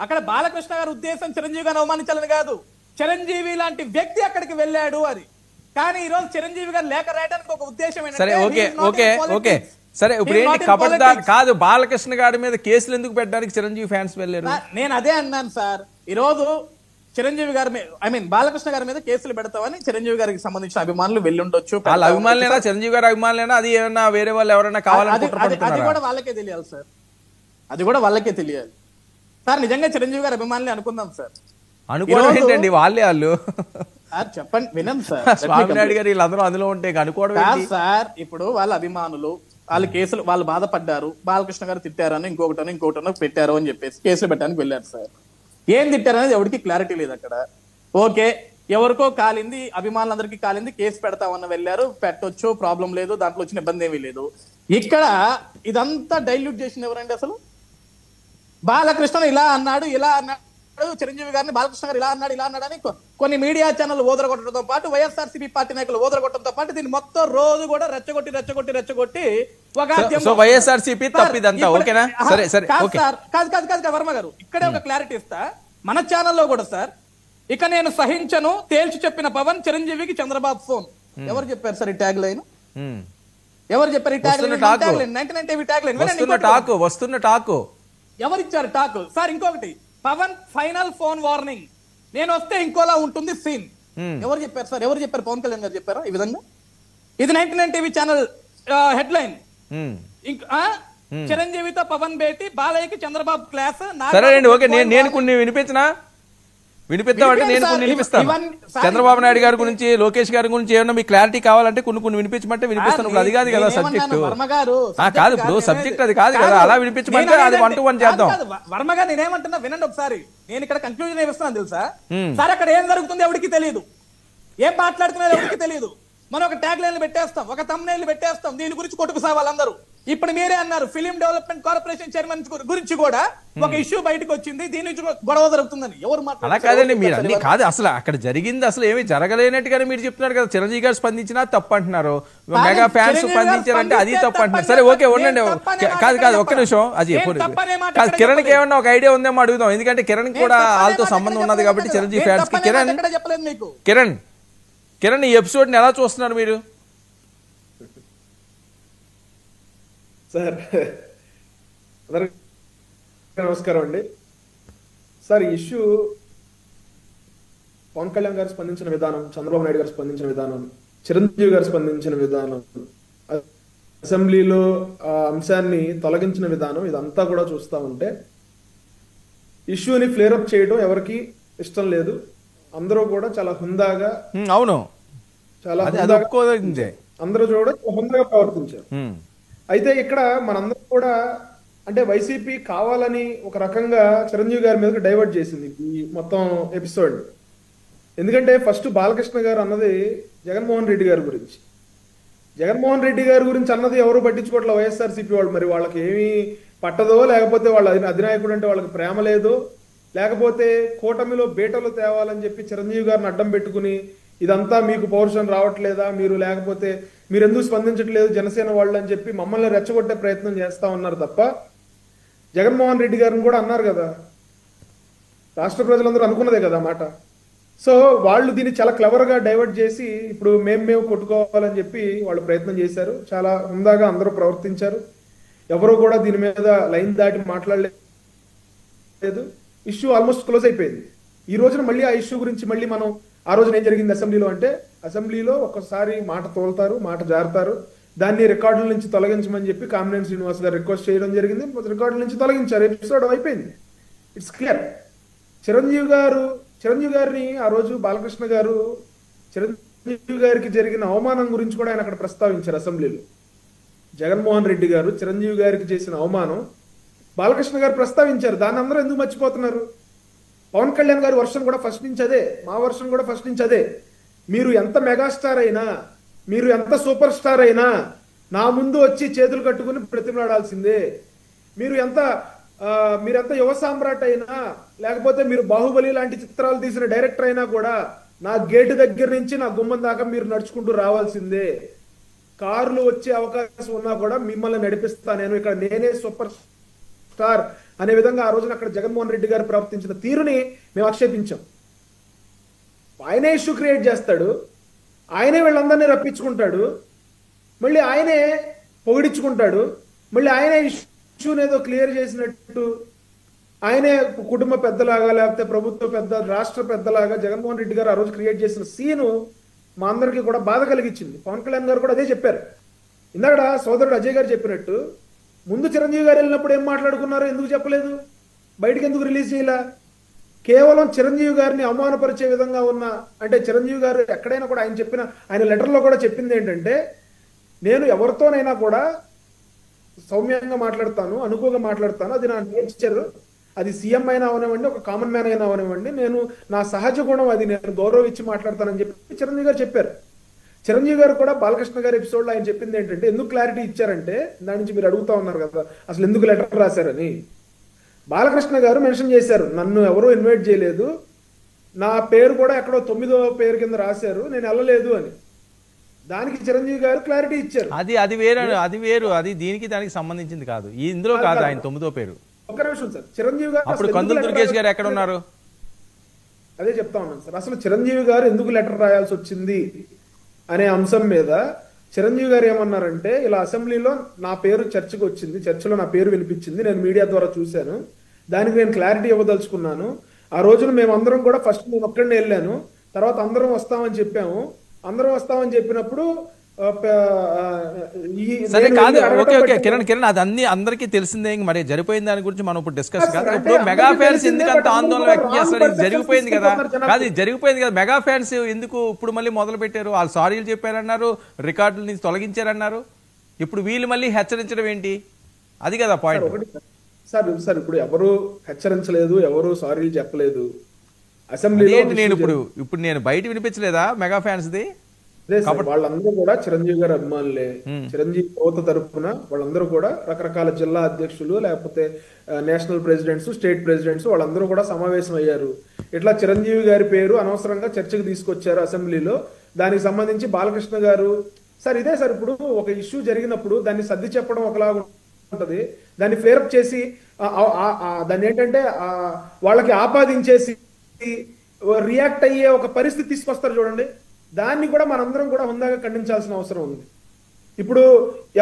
Speaker 4: అక్కడ బాలకృష్ణ గారి ఉద్దేశం చిరంజీవి గారిని అవమానించాలని కాదు, చిరంజీవి లాంటి వ్యక్తి అక్కడికి వెళ్ళాడు అది. కానీ ఈ రోజు చిరంజీవి గారు లేఖ రాయడానికి ఒక ఉద్దేశం
Speaker 2: సరే ఓకే సరే ఇప్పుడు ఏంటి కబడ్దార్ కాదు, బాలకృష్ణ గారి మీద కేసులు ఎందుకు పెట్టడానికి చిరంజీవి ఫ్యాన్స్ వెళ్ళారు?
Speaker 4: నేను అదే అన్నాను సార్, ఈ రోజు చిరంజీవి గారి మీద బాలకృష్ణ గారి మీద కేసులు పెడతామని చిరంజీవి గారికి సంబంధించిన అభిమానులు వెళ్ళి ఉండొచ్చు.
Speaker 2: వాళ్ళ అభిమానులేనా, చిరంజీవి గారి అభిమానులేనా, అది ఏమన్నా వేరే వాళ్ళు ఎవరైనా కావాలని
Speaker 4: అది కూడా వాళ్ళకే తెలియాలి సార్, అది కూడా వాళ్ళకే తెలియాలి సార్. నిజంగా చిరంజీవి గారి అభిమానులే అనుకుందాం సార్.
Speaker 2: అనుకోవడం ఏంటండి, వాళ్ళే వాళ్ళు
Speaker 4: చెప్పండి వినండి సార్.
Speaker 2: స్వామినాయుడు గారు వీళ్ళందరూ అందులో ఉంటే అనుకోవడం
Speaker 4: సార్, ఇప్పుడు వాళ్ళ అభిమానులు వాళ్ళ కేసులు వాళ్ళు బాధపడ్డారు, బాలకృష్ణ గారు తిట్టారని ఇంకోటనో పెట్టారు అని చెప్పేసి కేసులు పెట్టడానికి వెళ్ళారు సార్. ఏం తిట్టారనేది ఎవరికి క్లారిటీ లేదు అక్కడ. ఓకే, ఎవరికో కాలింది, అభిమానులందరికీ కాలింది, కేసు పెడతామన్న వెళ్ళారు, పెట్టొచ్చు, ప్రాబ్లం లేదు, దాంట్లో వచ్చిన ఇబ్బంది ఏమీ లేదు. ఇక్కడ ఇదంతా డైల్యూట్ చేసింది ఎవరండి అసలు? బాలకృష్ణ ఇలా అన్నాడు చిరంజీవి గారిని, బాలకృష్ణ గారు ఇలా అన్నాడు అని కొన్ని మీడియా ఛానల్ ఓదరగొట్టడంతో పాటు వైఎస్ఆర్సీపీ పార్టీ నాయకులు ఓదరగొట్టడంతో పాటు దీన్ని మొత్తం రోజు కూడా రెచ్చగొట్టి ఒక
Speaker 2: వైఎస్ఆర్సీపీ తప్పిదంతా ఓకేనా? సరే సరే
Speaker 4: కాదు వర్మ గారు, ఇక్కడే ఒక క్లారిటీ ఇస్తా. మన ఛానల్లో కూడా సార్, ఇక నేను సహించను తేల్చి చెప్పిన పవన్, చిరంజీవికి చంద్రబాబు ఫోన్. ఎవరు చెప్పారు సార్ ఈ ట్యాగ్ లైన్? ఎవరు చెప్పారు ఈ tag line? 99 TV tag line
Speaker 2: వస్తున్న టాకు
Speaker 4: ఎవరిచ్చారు టాక్ సార్? ఇంకొకటి, పవన్ ఫైనల్ ఫోన్ వార్నింగ్, నేను వస్తే ఇంకోలా ఉంటుంది సీన్. ఎవరు చెప్పారు సార్? ఎవరు చెప్పారు? పవన్ కళ్యాణ్ గారు చెప్పారా ఈ విధంగా? ఇది 99 టీవీ ఛానల్ హెడ్ లైన్. చిరంజీవితో పవన్ భేటీ, బాలయ్యకి చంద్రబాబు క్లాస్.
Speaker 2: సరేనండి, ఓకే, నేను కొన్ని వినిపిస్తామంటే నేను కొన్ని వినిపిస్తాను. చంద్రబాబు నాయుడు గారి గురించి, లోకేష్ గారి గురించి ఏమన్నా మీకు క్లారిటీ కావాలంటే కొన్ని వినిపించమంటే వినిపిస్తాను. ఇప్పుడు అది కాదు కదా సబ్జెక్ట్, కాదు ఇప్పుడు సబ్జెక్ట్ అది కాదు కదా, అలా వినిపించమంటే అది 1 to 1 చేద్దాం.
Speaker 4: వర్మ గారు నేనేమంటున్నా వినండి ఒకసారి. నేను ఇక్కడ కంక్లూజన్ ఏమిస్తున్నాను తెలుసా సార్? అక్కడ ఏం జరుగుతుంది ఎవరికి తెలియదు, ఏం మాట్లాడుతున్నారు ఎవరికి తెలియదు. మనం ఒక ట్యాగ్ లైన్లు పెట్టేస్తాం, ఒక థంబ్నెయిల్ పెట్టేస్తాం, దీని గురించి కొట్టుకు సావాలందరూ. ఇప్పుడు మీరే అన్నారు ఫిలిం డెవలప్మెంట్ కార్పొరేషన్ చైర్మన్ గురించి కూడా ఒక ఇష్యూ బయటకు వచ్చింది, దీని నుంచి గొడవ జరుగుతుందని. ఎవరు
Speaker 2: అలా కాదండి, మీరు అన్ని కాదు, అసలు అక్కడ జరిగింది అసలు ఏమీ జరగలేనట్టుగానే మీరు చెప్తున్నారు కదా. చిరంజీవి గారు స్పందించినా తప్పు అంటున్నారు, మెగా ఫ్యాన్స్ స్పందించారంటే అది తప్పు అంటున్నారు. సరే ఓకే ఉండండి, కాదు ఒక్క నిమిషం అది కాదు. కిరణ్ కి ఏమన్నా ఒక ఐడియా ఉందేమో అడుగుదాం, ఎందుకంటే కిరణ్ కూడా వాళ్ళతో సంబంధం ఉన్నది కాబట్టి చిరంజీవి ఫ్యాన్స్ కి. కిరణ్ ఈ ఎపిసోడ్ ని ఎలా చూస్తున్నారు మీరు?
Speaker 5: సార్ నమస్కారం అండి. సార్, ఈ ఇష్యూ పవన్ కళ్యాణ్ గారు స్పందించిన విధానం, చంద్రబాబు నాయుడు గారు స్పందించిన విధానం, చిరంజీవి గారు స్పందించిన విధానం, అసెంబ్లీలో ఆ అంశాన్ని తొలగించిన విధానం, ఇదంతా కూడా చూస్తా ఉంటే ఇష్యూని ఫ్లేరప్ చేయడం ఎవరికి ఇష్టం లేదు. అందరూ కూడా చాలా హుందాగా,
Speaker 2: అవును
Speaker 5: చాలా అందరూ కూడా హుందాగా ప్రవర్తించారు. అయితే ఇక్కడ మనందరం కూడా అంటే వైసీపీ కావాలని ఒక రకంగా చిరంజీవి గారి మీదకి డైవర్ట్ చేసింది ఈ మొత్తం ఎపిసోడ్. ఎందుకంటే ఫస్ట్ బాలకృష్ణ గారు అన్నది జగన్మోహన్ రెడ్డి గారి గురించి. జగన్మోహన్ రెడ్డి గారి గురించి అన్నది ఎవరు పట్టించుకోవట్లే వైఎస్ఆర్సీపీ వాళ్ళు. మరి వాళ్ళకి ఏమీ పట్టదో, లేకపోతే వాళ్ళ అధినాయకుడు అంటే వాళ్ళకి ప్రేమ లేదో, లేకపోతే కూటమిలో బేటలు తేవాలని చెప్పి చిరంజీవి గారిని అడ్డం పెట్టుకుని ఇదంతా మీకు పౌరుషం రావట్లేదా, మీరు లేకపోతే మీరు ఎందుకు స్పందించట్లేదు జనసేన వాళ్ళు అని చెప్పి మమ్మల్ని రెచ్చగొట్టే ప్రయత్నం చేస్తా ఉన్నారు తప్ప, జగన్మోహన్ రెడ్డి గారిని కూడా అన్నారు కదా, రాష్ట్ర ప్రజలందరూ అనుకున్నదే కదా మాట. సో వాళ్ళు దీన్ని చాలా క్లవర్ గా డైవర్ట్ చేసి ఇప్పుడు మేము కొట్టుకోవాలని చెప్పి వాళ్ళు ప్రయత్నం చేశారు. చాలా హుందాగా అందరూ ప్రవర్తించారు, ఎవరు కూడా దీని మీద లైన్ దాటి మాట్లాడలేదు. ఇష్యూ ఆల్మోస్ట్ క్లోజ్ అయిపోయింది. ఈ రోజున మళ్ళీ ఆ ఇష్యూ గురించి మళ్ళీ మనం ఆ రోజున ఏం జరిగింది అసెంబ్లీలో అంటే, అసెంబ్లీలో ఒక్కసారి మాట తోలుతారు, మాట జారుతారు, దాన్ని రికార్డుల నుంచి తొలగించమని చెప్పి కామినేని శ్రీనివాస్ గారు రిక్వెస్ట్ చేయడం జరిగింది. రికార్డుల నుంచి తొలగించారు, ఎపిసోడ్ అయిపోయింది. It's clear. చిరంజీవి గారిని ఆ రోజు బాలకృష్ణ గారు చిరంజీవి గారికి జరిగిన అవమానం గురించి కూడా ఆయన అక్కడ ప్రస్తావించారు అసెంబ్లీలో. జగన్మోహన్ రెడ్డి గారు చిరంజీవి గారికి చేసిన అవమానం బాలకృష్ణ గారు ప్రస్తావించారు. దాన్ని అందరూ ఎందుకు మర్చిపోతున్నారు? పవన్ కళ్యాణ్ గారి వర్షన్ కూడా ఫస్ట్ నుంచి అదే, మా వర్షన్ కూడా ఫస్ట్ నుంచి అదే. మీరు ఎంత మెగాస్టార్ అయినా, మీరు ఎంత సూపర్ స్టార్ అయినా నా ముందు వచ్చి చేతులు కట్టుకుని ప్రతిమలాడాల్సిందే. మీరు ఎంత యువ సామ్రాట్ అయినా, లేకపోతే మీరు బాహుబలి లాంటి చిత్రాలు తీసిన డైరెక్టర్ అయినా కూడా నా గేటు దగ్గర నుంచి నా గుమ్మం దాకా మీరు నడుచుకుంటూ రావాల్సిందే. కార్లు వచ్చే అవకాశం ఉన్నా కూడా మిమ్మల్ని నడిపిస్తా నేను, ఇక్కడ నేనే సూపర్ స్టార్ అనే విధంగా ఆ రోజున అక్కడ జగన్మోహన్ రెడ్డి గారు ప్రవర్తించిన తీరుని మేము ఆక్షేపించాం. ఆయనే ఇష్యూ క్రియేట్ చేస్తాడు, ఆయనే వీళ్ళందరినీ రప్పించుకుంటాడు, మళ్ళీ ఆయనే పొగిడించుకుంటాడు, మళ్ళీ ఆయనే ఇష్యూని ఏదో క్లియర్ చేసినట్టు ఆయనే కుటుంబ పెద్దలాగా లేకపోతే ప్రభుత్వ పెద్ద రాష్ట్ర పెద్దలాగా జగన్మోహన్ రెడ్డి గారు ఆ రోజు క్రియేట్ చేసిన సీను మా అందరికీ కూడా బాధ కలిగించింది. పవన్ కళ్యాణ్ గారు కూడా అదే చెప్పారు. ఇందాక సోదరుడు అజయ్ గారు చెప్పినట్టు ముందు చిరంజీవి గారు వెళ్ళినప్పుడు ఏం మాట్లాడుకున్నారో ఎందుకు చెప్పలేదు, బయటకు ఎందుకు రిలీజ్ చేయాల? కేవలం చిరంజీవి గారిని అవమానపరిచే విధంగా ఉన్న, అంటే చిరంజీవి గారు ఎక్కడైనా కూడా ఆయన లెటర్లో కూడా చెప్పింది ఏంటంటే, నేను ఎవరితోనైనా కూడా సౌమ్యంగా మాట్లాడతాను, అనుకోగా మాట్లాడతాను, అది నా నేచర్, అది సీఎం అయినా అవనివ్వండి, ఒక కామన్ మ్యాన్ అయినా అవనివ్వండి, నేను నా సహజ గుణం, అది నేను గౌరవం ఇచ్చి మాట్లాడతానని చెప్పి చిరంజీవి గారు చెప్పారు. చిరంజీవి గారు కూడా బాలకృష్ణ గారి ఎపిసోడ్లో ఆయన చెప్పింది ఏంటంటే, ఎందుకు క్లారిటీ ఇచ్చారంటే, దాని నుంచి మీరు అడుగుతా ఉన్నారు కదా అసలు ఎందుకు లెటర్ రాశారని, బాలకృష్ణ గారు మెన్షన్ చేశారు, నన్ను ఎవరూ ఇన్వైట్ చేయలేదు, నా పేరు కూడా ఎక్కడో 9వ పేరు కింద రాశారు, నేను వెళ్ళలేదు అని. దానికి చిరంజీవి గారు క్లారిటీ ఇచ్చారు.
Speaker 2: అది వేరు, అది దీనికి దానికి సంబంధించింది కాదు, ఇందులో కాదు ఆయన 9వ పేరు.
Speaker 5: ఒక్క నిమిషం సార్, చిరంజీవి గారు
Speaker 2: అప్పుడు కందుల దుర్గేష్ గారు ఎక్కడ ఉన్నారు?
Speaker 5: అదే చెప్తా ఉన్నాను సార్. అసలు చిరంజీవి గారు ఎందుకు లెటర్ రాయాల్సి వచ్చింది అనే అంశం మీద చిరంజీవి గారు ఏమన్నారంటే, ఇలా అసెంబ్లీలో నా పేరు చర్చకు వచ్చింది, చర్చలో నా పేరు వినిపించింది, నేను మీడియా ద్వారా చూశాను, దానికి నేను క్లారిటీ ఇవ్వదలుచుకున్నాను. ఆ రోజున మేమందరం కూడా ఫస్ట్ నేను ఒక్కడినే వెళ్ళాను, తర్వాత అందరం వస్తామని చెప్పాము, అందరం వస్తామని చెప్పినప్పుడు
Speaker 2: సరే కాదు, ఓకే ఓకే కిరణ్ అది అన్ని అందరికీ తెలిసిందే, మరి జరిపోయిన దాని గురించి మనం ఇప్పుడు డిస్కస్ కాదు. ఇప్పుడు మెగా ఫ్యాన్స్ ఎందుకంత ఆందోళన వ్యక్తం చేస్తారు? ఇది జరిగిపోయింది కదా, కాదు ఇది జరిగిపోయింది కదా, మెగా ఫ్యాన్స్ ఎందుకు ఇప్పుడు మళ్ళీ మొదలు పెట్టారు? వాళ్ళు సారీలు చెప్పారన్నారు, రికార్డుల నుంచి తొలగించారన్నారు, ఇప్పుడు వీళ్ళు మళ్ళీ హెచ్చరించడం ఏంటి? అది కదా పాయింట్.
Speaker 5: సార్ ఇప్పుడు ఎవరు హెచ్చరించలేదు, ఎవరు సారీలు చెప్పలేదు అసెంబ్లీలో.
Speaker 2: నేను బయట వినిపించలేదా మెగా ఫ్యాన్స్ ది?
Speaker 5: వాళ్ళందరూ కూడా చిరంజీవి గారి అభిమానులే. చిరంజీవి యువత తరఫున వాళ్ళందరూ కూడా రకరకాల జిల్లా అధ్యక్షులు, లేకపోతే నేషనల్ ప్రెసిడెంట్స్, స్టేట్ ప్రెసిడెంట్స్, వాళ్ళందరూ కూడా సమావేశం అయ్యారు. ఇట్లా చిరంజీవి గారి పేరు అనవసరంగా చర్చకు తీసుకొచ్చారు అసెంబ్లీలో. దానికి సంబంధించి బాలకృష్ణ గారు సార్ ఇదే సార్, ఇప్పుడు ఒక ఇష్యూ జరిగినప్పుడు దాన్ని సర్ది చెప్పడం ఒకలాగా ఉంటది, దాన్ని ఫేరప్ చేసి దాన్ని ఏంటంటే వాళ్ళకి ఆపాదించేసి రియాక్ట్ అయ్యే ఒక పరిస్థితి తీసుకొస్తారు చూడండి, దాన్ని కూడా మనందరం కూడా హుందాగా ఖండించాల్సిన అవసరం ఉంది. ఇప్పుడు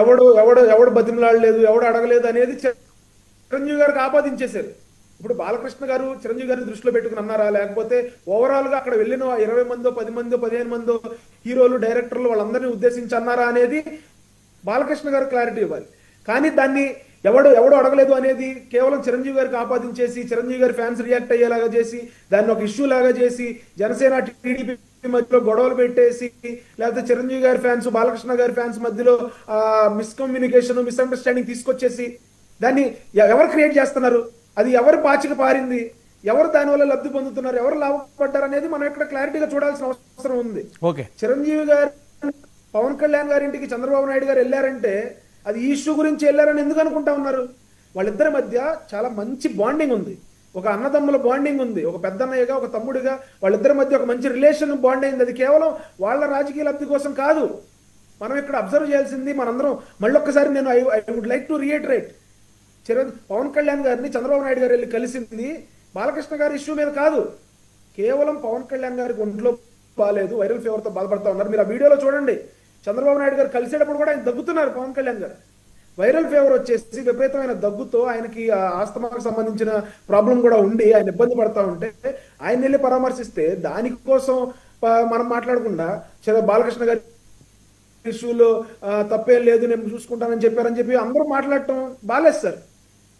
Speaker 5: ఎవడు బతిమలాడలేదు, ఎవడు అడగలేదు అనేది చిరంజీవి గారికి ఆపాదించేశారు. ఇప్పుడు బాలకృష్ణ గారు చిరంజీవి గారిని దృష్టిలో పెట్టుకుని అన్నారా, లేకపోతే ఓవరాల్ గా అక్కడ వెళ్ళిన 20 మందో 10 మందో 15 మందో హీరోలు, డైరెక్టర్లు వాళ్ళందరినీ ఉద్దేశించి అన్నారా అనేది బాలకృష్ణ గారు క్లారిటీ ఇవ్వాలి. కానీ దాన్ని ఎవడు అడగలేదు అనేది కేవలం చిరంజీవి గారికి ఆపాదించేసి, చిరంజీవి గారి ఫ్యాన్స్ రియాక్ట్ అయ్యేలాగా చేసి, దాన్ని ఒక ఇష్యూ లాగా చేసి, జనసేన టీడీపీ మధ్యలో గొడవలు పెట్టేసి, లేకపోతే చిరంజీవి గారి ఫ్యాన్స్ బాలకృష్ణ గారి ఫ్యాన్స్ మధ్యలో మిస్కమ్యూనికేషన్, మిస్అండర్స్టాండింగ్ తీసుకొచ్చేసి దాన్ని ఎవరు క్రియేట్ చేస్తున్నారు, అది ఎవరు పాచిక పారింది, ఎవరు దానివల్ల లబ్ధి పొందుతున్నారు, ఎవరు లాభపడ్డారు అనేది మనం ఇక్కడ క్లారిటీగా చూడాల్సిన అవసరం ఉంది. చిరంజీవి గారు పవన్ కళ్యాణ్ గారి ఇంటికి చంద్రబాబు నాయుడు గారు వెళ్ళారంటే అది ఈ ఇష్యూ గురించి వెళ్ళారని ఎందుకు అనుకుంటా ఉన్నారు? వాళ్ళిద్దరి మధ్య చాలా మంచి బాండింగ్ ఉంది, ఒక అన్నదమ్ముల బాండింగ్ ఉంది, ఒక పెద్దన్నయ్యగా ఒక తమ్ముడిగా వాళ్ళిద్దరి మధ్య ఒక మంచి రిలేషన్ బాండ్ అయింది. అది కేవలం వాళ్ళ రాజకీయ లబ్ధి కోసం కాదు. మనం ఇక్కడ అబ్జర్వ్ చేయాల్సింది మనందరం మళ్ళొక్కసారి నేను I would like to reiterate, Pawan Kalyan గారిని చంద్రబాబు నాయుడు గారు వెళ్ళి కలిసింది బాలకృష్ణ గారి ఇష్యూ మీద కాదు, కేవలం పవన్ కళ్యాణ్ గారికి ఒంట్లో బాగాలేదు, వైరల్ ఫీవర్ తో బాధపడతా ఉన్నారు. మీరు ఆ వీడియోలో చూడండి, చంద్రబాబు నాయుడు గారు కలిసేటప్పుడు కూడా ఆయన దగ్గుతున్నారు. పవన్ కళ్యాణ్ గారు వైరల్ ఫీవర్ వచ్చేసి విపరీతమైన దగ్గుతో, ఆయనకి ఆస్తమాకు సంబంధించిన ప్రాబ్లం కూడా ఉండి ఆయన ఇబ్బంది పడతా ఉంటే ఆయన వెళ్ళి పరామర్శిస్తే దానికోసం మనం మాట్లాడకుండా బాలకృష్ణ గారి ఇష్యూలో తప్పేం లేదు, నేను చూసుకుంటానని చెప్పి అందరూ మాట్లాడటం బాలేదు సార్.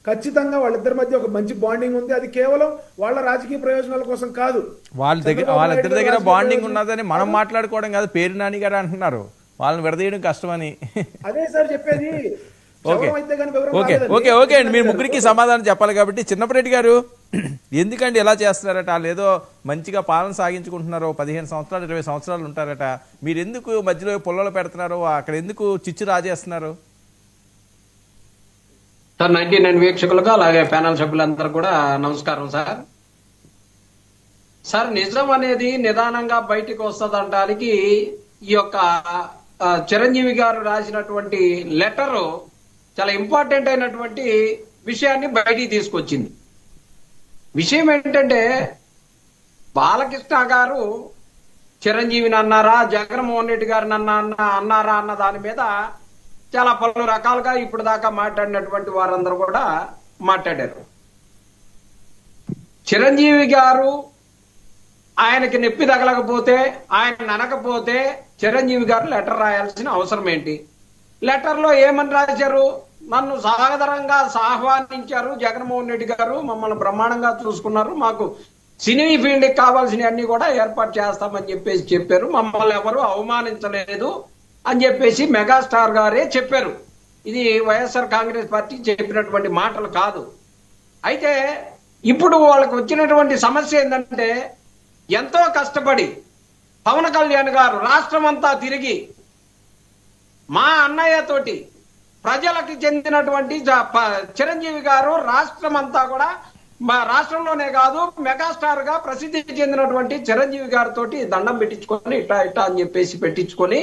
Speaker 5: ఖచ్చితంగా వాళ్ళిద్దరి మధ్య ఒక మంచి బాండింగ్ ఉంది, అది కేవలం వాళ్ళ రాజకీయ ప్రయోజనాల కోసం కాదు.
Speaker 2: వాళ్ళిద్దరి దగ్గర బాండింగ్ ఉన్నదని మనం మాట్లాడుకోవడం కాదు, పేరు నాని గారు అంటున్నారు వాళ్ళని విడదీయడం కష్టమని.
Speaker 5: అదే సార్ చెప్పేది.
Speaker 2: ఓకే అండి, మీరు ముగ్గురికి సమాధానం చెప్పాలి కాబట్టి చిన్నపరెడ్డి గారు ఎందుకండి ఎలా చేస్తున్నారట? వాళ్ళు ఏదో మంచిగా పాలన సాగించుకుంటున్నారు, 15 సంవత్సరాలు 20 సంవత్సరాలు ఉంటారట, మీరు ఎందుకు మధ్యలో పొలాలు పెడుతున్నారు, అక్కడ ఎందుకు చిచ్చు రాజేస్తున్నారు?
Speaker 6: సార్ 99 వీక్షకులకు అలాగే ప్యానల్ సభ్యులందరూ కూడా నమస్కారం సార్. సార్ నిజం అనేది నిదానంగా బయటికి వస్తుందనడానికి ఈ యొక్క చిరంజీవి గారు రాసినటువంటి లెటరు చాలా ఇంపార్టెంట్ అయినటువంటి విషయాన్ని బయటికి తీసుకొచ్చింది. విషయం ఏంటంటే బాలకృష్ణ గారు చిరంజీవిని అన్నారా, జగన్మోహన్ రెడ్డి గారిని అన్నారా అన్న దాని మీద చాలా పలు రకాలుగా ఇప్పుడు దాకా మాట్లాడినటువంటి వారందరూ కూడా మాట్లాడారు. చిరంజీవి గారు ఆయనకి నొప్పి తగలకపోతే, ఆయన అనకపోతే చిరంజీవి గారు లెటర్ రాయాల్సిన అవసరం ఏంటి? లెటర్లో ఏమని రాశారు? నన్ను సాదరంగా ఆహ్వానించారు జగన్మోహన్ రెడ్డి గారు, మమ్మల్ని బ్రహ్మాండంగా చూసుకున్నారు, మాకు సినీ ఫీల్డ్కి కావాల్సిన అన్ని కూడా ఏర్పాటు చేస్తామని చెప్పేసి చెప్పారు, మమ్మల్ని ఎవరు అవమానించలేదు అని చెప్పేసి మెగాస్టార్ గారే చెప్పారు. ఇది వైఎస్ఆర్ కాంగ్రెస్ పార్టీ చెప్పినటువంటి మాటలు కాదు. అయితే ఇప్పుడు వాళ్ళకి వచ్చినటువంటి సమస్య ఏంటంటే, ఎంతో కష్టపడి పవన్ కళ్యాణ్ గారు రాష్ట్రం అంతా తిరిగి మా అన్నయ్య తోటి ప్రజలకు చెందినటువంటి చిరంజీవి గారు రాష్ట్రం అంతా కూడా, మా రాష్ట్రంలోనే కాదు మెగాస్టార్ గా ప్రసిద్ధి చెందినటువంటి చిరంజీవి గారితో దండం పెట్టించుకొని ఇట్టా అని చెప్పేసి పెట్టించుకొని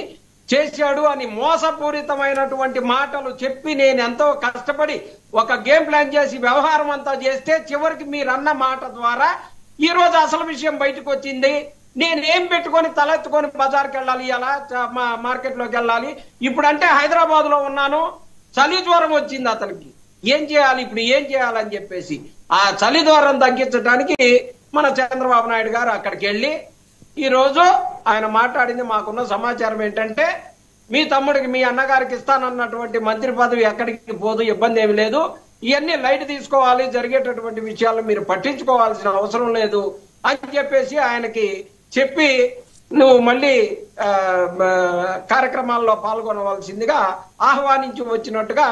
Speaker 6: చేశాడు అని మోసపూరితమైనటువంటి మాటలు చెప్పి నేను ఎంతో కష్టపడి ఒక గేమ్ ప్లాన్ చేసి వ్యవహారం అంతా చేస్తే చివరికి మీరన్న మాట ద్వారా ఈ రోజు అసలు విషయం బయటకు వచ్చింది. నేనేం పెట్టుకొని తలెత్తుకొని బజార్కి వెళ్ళాలి, అలా మార్కెట్లోకి వెళ్ళాలి, ఇప్పుడు అంటే హైదరాబాద్ లో ఉన్నాను, చలి జ్వరం వచ్చింది అతనికి, ఏం చేయాలి ఇప్పుడు, ఏం చేయాలని చెప్పేసి ఆ చలి జ్వరం తగ్గించడానికి మన చంద్రబాబు నాయుడు గారు అక్కడికి వెళ్ళి ఈ రోజు ఆయన మాట్లాడింది, మాకున్న సమాచారం ఏంటంటే మీ తమ్ముడికి మీ అన్నగారికి ఇస్తానన్నటువంటి మంత్రి పదవి ఎక్కడికి పోదు, ఇబ్బంది ఏమి లేదు, ఇవన్నీ లైట్ తీసుకోవాలి, జరిగేటటువంటి విషయాలు మీరు పట్టించుకోవాల్సిన అవసరం లేదు అని చెప్పేసి ఆయనకి చెప్పి నువ్వు మళ్ళీ కార్యక్రమాల్లో పాల్గొనవలసిందిగా ఆహ్వానించి వచ్చినట్టుగా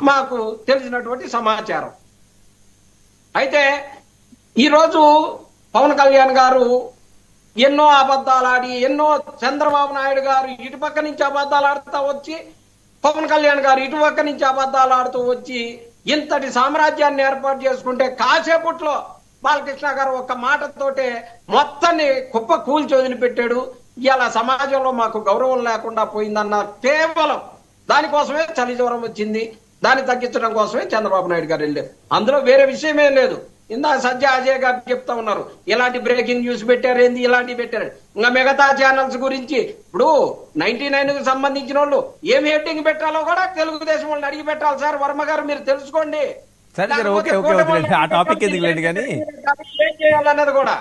Speaker 6: మాకు తెలిసినటువంటి సమాచారం. అయితే ఈరోజు పవన్ కళ్యాణ్ గారు ఎన్నో అబద్ధాలు ఆడి, ఎన్నో చంద్రబాబు నాయుడు గారు ఇటుపక్క నుంచి అబద్ధాలు ఆడుతూ వచ్చి, పవన్ కళ్యాణ్ గారు ఇటుపక్క నుంచి అబద్ధాలు ఆడుతూ వచ్చి ఇంతటి సామ్రాజ్యాన్ని ఏర్పాటు చేసుకుంటే కాసేపట్లో బాలకృష్ణ గారు ఒక్క మాటతోటే మొత్తాన్ని కుప్ప కూల్చి వదిలిపెట్టాడు. ఇలా సమాజంలో మాకు గౌరవం లేకుండా పోయిందన్న కేవలం దానికోసమే చలి జ్వరం వచ్చింది, దాన్ని తగ్గించడం కోసమే చంద్రబాబు నాయుడు గారు వెళ్ళారు. అందులో వేరే విషయమే లేదు. ఇందా సజ్జ అజయ్ గారు చెప్తా ఉన్నారు, ఇలాంటి బ్రేకింగ్ న్యూస్ పెట్టారు ఏంది, ఇలాంటివి పెట్టారు. ఇంకా మిగతా ఛానల్స్ గురించి ఇప్పుడు 99 కు సంబంధించిన వాళ్ళు ఏం హెడ్డింగ్ పెట్టాలో కూడా తెలుగుదేశం వాళ్ళని అడిగి పెట్టాలి. సార్ వర్మ గారు మీరు తెలుసుకోండి, ఏం చేయాలనేది కూడా.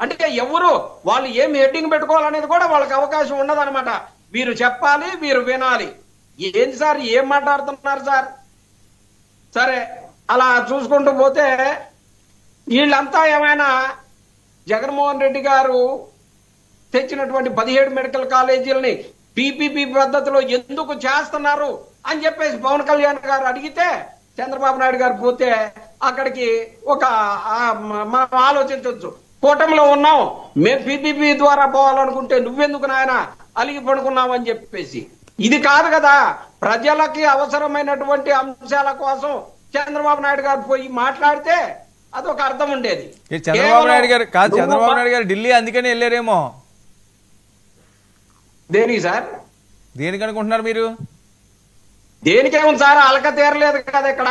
Speaker 6: అంటే ఎవరు వాళ్ళు ఏం హెడ్డింగ్ పెట్టుకోవాలనేది కూడా వాళ్ళకి అవకాశం ఉండదన్నమాట. మీరు చెప్పాలి, మీరు వినాలి. ఏంటి సార్ ఏం మాట్లాడుతున్నారు సార్? సరే అలా చూసుకుంటూ పోతే వీళ్ళంతా ఏమైనా జగన్మోహన్ రెడ్డి గారు తెచ్చినటువంటి 17 మెడికల్ కాలేజీలని పీపీపీ పద్ధతిలో ఎందుకు చేస్తున్నారు అని చెప్పేసి పవన్ కళ్యాణ్ గారు అడిగితే చంద్రబాబు నాయుడు గారు పోతే అక్కడికి ఒక మనం ఆలోచించవచ్చు, కూటమిలో ఉన్నాం మేము పీపీపీ ద్వారా పోవాలనుకుంటే నువ్వెందుకు నాయన అలిగి పడుకున్నావు అని చెప్పేసి. ఇది కాదు కదా, ప్రజలకి అవసరమైనటువంటి అంశాల కోసం చంద్రబాబు నాయుడు గారు పోయి మాట్లాడితే అదొక అర్థం ఉండేది.
Speaker 2: చంద్రబాబు నాయుడు గారు కాదు, చంద్రబాబు నాయుడు గారు ఢిల్లీ అందుకని వెళ్ళారేమో.
Speaker 6: దేనికి సార్?
Speaker 2: దేనికి అనుకుంటున్నారు మీరు?
Speaker 6: దేనికేముంది సార్, అలక తీరలేదు కదా ఇక్కడ,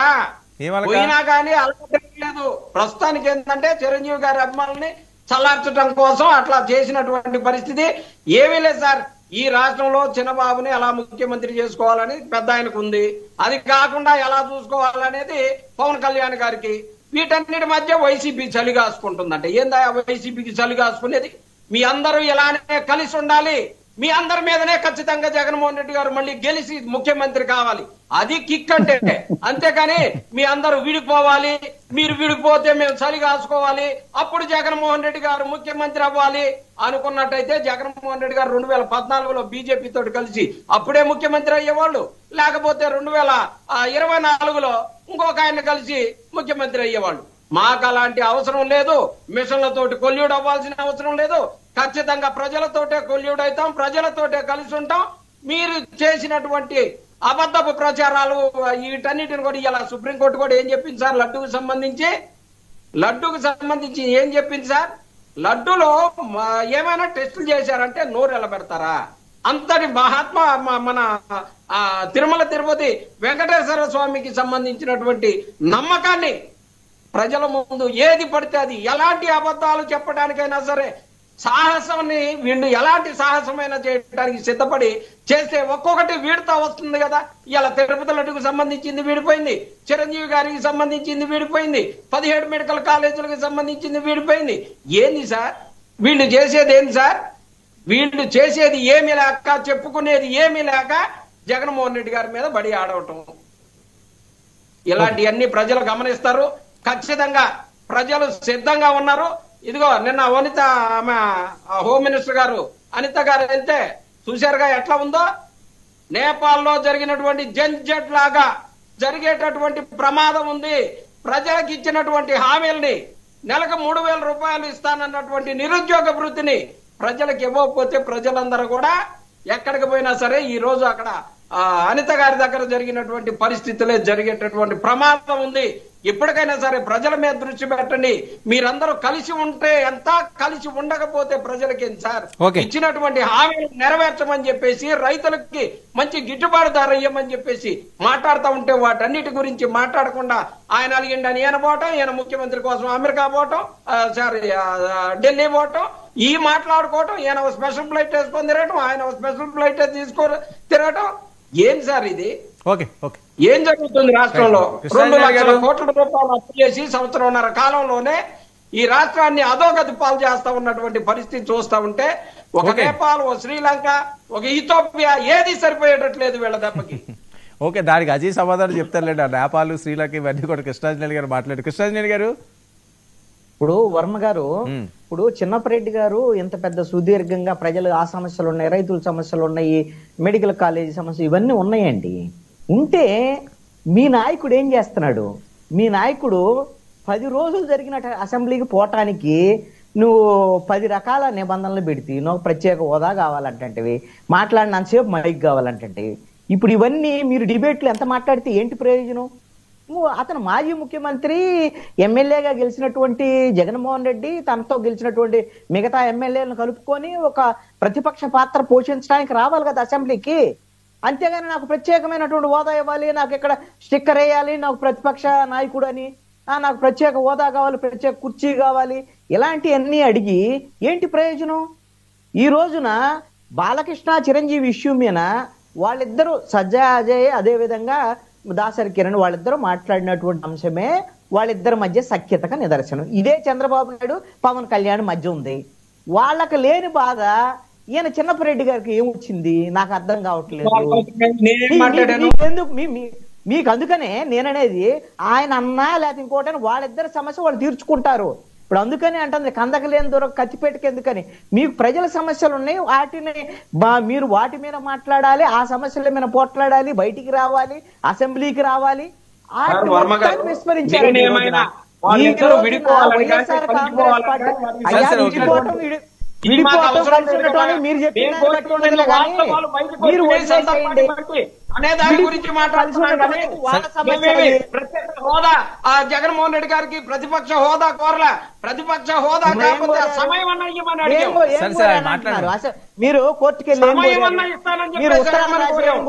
Speaker 6: పోయినా కానీ అలక తీరలేదు. ప్రస్తుతానికి ఏంటంటే చిరంజీవి గారి అభిమానుల్ని చల్లార్చడం కోసం అట్లా చేసినటువంటి పరిస్థితి ఏమీ లేదు సార్. ఈ రాష్ట్రంలో చిన్నబాబుని ఎలా ముఖ్యమంత్రి చేసుకోవాలని పెద్ద ఆయనకు ఉంది, అది కాకుండా ఎలా చూసుకోవాలనేది పవన్ కళ్యాణ్ గారికి. వీటన్నిటి మధ్య వైసీపీ చలి కాసుకుంటుందంటే ఏందా వైసీపీకి చలి కాసుకునేది? మీ అందరూ ఇలానే కలిసి ఉండాలి, మీ అందరి మీదనే ఖచ్చితంగా జగన్మోహన్ రెడ్డి గారు మళ్ళీ గెలిచి ముఖ్యమంత్రి కావాలి, అది కిక్ అంటే. అంతేకాని మీ అందరూ విడిపోవాలి, మీరు విడిపోతే మేము చలి కాసుకోవాలి, అప్పుడు జగన్మోహన్ రెడ్డి గారు ముఖ్యమంత్రి అవ్వాలి అనుకున్నట్టయితే జగన్మోహన్ రెడ్డి గారు 2014లో బీజేపీ తోటి కలిసి అప్పుడే ముఖ్యమంత్రి అయ్యేవాళ్ళు, లేకపోతే 2024లో ఇంకొక ఆయన కలిసి ముఖ్యమంత్రి అయ్యేవాళ్ళు. మాకు అలాంటి అవసరం లేదు, మిషన్లతోటి కొల్యూడ్ అవ్వాల్సిన అవసరం లేదు. ఖచ్చితంగా ప్రజలతోటే కొల్యూడ్ అవుతాం, ప్రజలతోటే కలిసి ఉంటాం. మీరు చేసినటువంటి అబద్ధపు ప్రచారాలు వీటన్నిటిని కూడా ఇలా సుప్రీంకోర్టు కూడా ఏం చెప్పింది సార్? లడ్డూకు సంబంధించి ఏం చెప్పింది సార్? లడ్డూలో ఏమైనా టెస్టులు చేశారంటే నోరు ఎలా పెడతారా? అంతటి మహాత్మా మన తిరుమల తిరుపతి వెంకటేశ్వర స్వామికి సంబంధించినటువంటి నమ్మకాన్ని ప్రజల ముందు ఏది పడితే అది ఎలాంటి అబద్ధాలు చెప్పడానికైనా సరే సాహసాన్ని వీళ్ళు ఎలాంటి సాహసమైనా చేయడానికి సిద్ధపడి చేస్తే ఒక్కొక్కటి వీడుతా వస్తుంది కదా. ఇలా తిరుపతి లడ్డుకు సంబంధించింది వీడిపోయింది, చిరంజీవి గారికి సంబంధించింది వీడిపోయింది, 17 మెడికల్ కాలేజీలకు సంబంధించింది వీడిపోయింది. ఏంది సార్ వీళ్ళు చేసేది? ఏంది సార్ వీళ్ళు చేసేది? ఏమీ లేక, చెప్పుకునేది ఏమీ లేక జగన్మోహన్ రెడ్డి గారి మీద బడి ఆడవటం. ఇలాంటివన్నీ ప్రజలు గమనిస్తారు. ఖచ్చితంగా ప్రజలు సిద్ధంగా ఉన్నారు. ఇదిగో నిన్న వనిత ఆమె హోమ్ మినిస్టర్ గారు అనిత గారు వెళ్తే చూశారుగా ఎట్లా ఉందో. నేపాల్లో జరిగినటువంటి జంజట్ లాగా జరిగేటటువంటి ప్రమాదం ఉంది. ప్రజలకు ఇచ్చినటువంటి హామీల్ని నెలకు 3,000 రూపాయలు ఇస్తానన్నటువంటి నిరుద్యోగ వృత్తిని ప్రజలకు ఇవ్వకపోతే ప్రజలందరూ కూడా ఎక్కడికి పోయినా సరే ఈ రోజు అక్కడ అనిత గారి దగ్గర జరిగినటువంటి పరిస్థితులే జరిగేటటువంటి ప్రమాదం ఉంది. ఇప్పటికైనా సరే ప్రజల మీద దృష్టి పెట్టండి. మీరందరూ కలిసి ఉంటే ఎంత, కలిసి ఉండకపోతే ప్రజలకి సార్ ఇచ్చినటువంటి హామీలు నెరవేర్చమని చెప్పేసి, రైతులకి మంచి గిట్టుబాటు ధర ఇవ్వమని చెప్పేసి మాట్లాడుతూ ఉంటే వాటన్నిటి గురించి మాట్లాడకుండా ఆయన అలిగిండని ఈయన పోవటం, ఈయన ముఖ్యమంత్రి కోసం అమెరికా పోవటం, ఢిల్లీ పోవటం, ఈ మాట్లాడుకోవటం, ఈయన స్పెషల్ ఫ్లైట్ వేసుకొని తిరగటం, ఆయన స్పెషల్ ఫ్లైట్ తిరగటం. ఏం సార్ ఇది? ఏం జరుగుతుంది రాష్ట్రంలో? 2 లక్షల కోట్ల రూపాయలు అప్పు చేసి 1.5 కాలంలోనే ఈ రాష్ట్రాన్ని అధోగతి పాలు చేస్తా ఉన్నటువంటి పరిస్థితి చూస్తా ఉంటే ఒక నేపాల్, ఒక శ్రీలంక, ఒక ఇథియోపియా ఏది సరిపోయేటట్లేదు వీళ్ళ దెబ్బకి.
Speaker 2: ఓకే, దానికి అజయ్ సమాధానం చెప్తారులేండి. నేపాల్, శ్రీలంక ఇవన్నీ కూడా కృష్ణాంజనేయులు గారు మాట్లాడారు. కృష్ణాంజనేయులు గారు,
Speaker 3: ఇప్పుడు వర్మ గారు, ఇప్పుడు చిన్నపరెడ్డి గారు ఇంత పెద్ద సుదీర్ఘంగా ప్రజలు ఆ సమస్యలు ఉన్నాయి, రైతుల సమస్యలు ఉన్నాయి, మెడికల్ కాలేజీ సమస్యలు ఇవన్నీ ఉన్నాయండి. ఉంటే మీ నాయకుడు ఏం చేస్తున్నాడు? మీ నాయకుడు 10 రోజులు జరిగిన అసెంబ్లీకి పోవటానికి నువ్వు 10 రకాల నిబంధనలు పెడితే, నువ్వు ప్రత్యేక హోదా కావాలంటే, మాట్లాడినంతసేపు మైక్ కావాలంటే, ఇప్పుడు ఇవన్నీ మీరు డిబేట్లు ఎంత మాట్లాడితే ఏంటి ప్రయోజనం? అతను మాజీ ముఖ్యమంత్రి, ఎమ్మెల్యేగా గెలిచినటువంటి జగన్మోహన్ రెడ్డి తనతో గెలిచినటువంటి మిగతా ఎమ్మెల్యేలను కలుపుకొని ఒక ప్రతిపక్ష పాత్ర పోషించడానికి రావాలి కదా అసెంబ్లీకి. అంతేగాని నాకు ప్రత్యేకమైనటువంటి హోదా ఇవ్వాలి, నాకు ఇక్కడ స్టిక్కర్ వేయాలి, నాకు ప్రతిపక్ష నాయకుడు అని, నాకు ప్రత్యేక హోదా కావాలి, ప్రత్యేక కుర్చీ కావాలి, ఇలాంటివన్నీ అడిగి ఏంటి ప్రయోజనం? ఈ రోజున బాలకృష్ణ చిరంజీవి ఇష్యూ మీద వాళ్ళిద్దరూ సజ్జా అజయ్, అదే విధంగా దాసరి కిరణ్ వాళ్ళిద్దరూ మాట్లాడినటువంటి అంశమే వాళ్ళిద్దరి మధ్య సఖ్యతగా నిదర్శనం. ఇదే చంద్రబాబు నాయుడు, పవన్ కళ్యాణ్ మధ్య ఉంది. వాళ్ళకి లేని బాధ ఈయన చిన్నపరెడ్డి గారికి ఏమొచ్చింది నాకు అర్థం కావట్లేదు. ఎందుకు మీకు? అందుకనే నేననేది ఆయన అన్నా లేకపోతే ఇంకోటని వాళ్ళిద్దరి సమస్య వాళ్ళు తీర్చుకుంటారు. ఇప్పుడు అందుకని అంటుంది కందకలేని దూరం కత్తిపేటకి ఎందుకని. మీకు ప్రజల సమస్యలు ఉన్నాయి, వాటిని మీరు వాటి మీద మాట్లాడాలి, ఆ సమస్యల మీద పోట్లాడాలి, బయటికి రావాలి, అసెంబ్లీకి రావాలి. విస్మరించారు. మీరు చెప్పిన
Speaker 6: హోదా జగన్మోహన్ రెడ్డి గారికి ప్రతిపక్ష హోదా కోరలా, ప్రతిపక్ష హోదా కాకపోతే సమయం అన్నా ఇవ్వమని అడిగారు.
Speaker 3: మీరు కోర్టుకి వెళ్ళి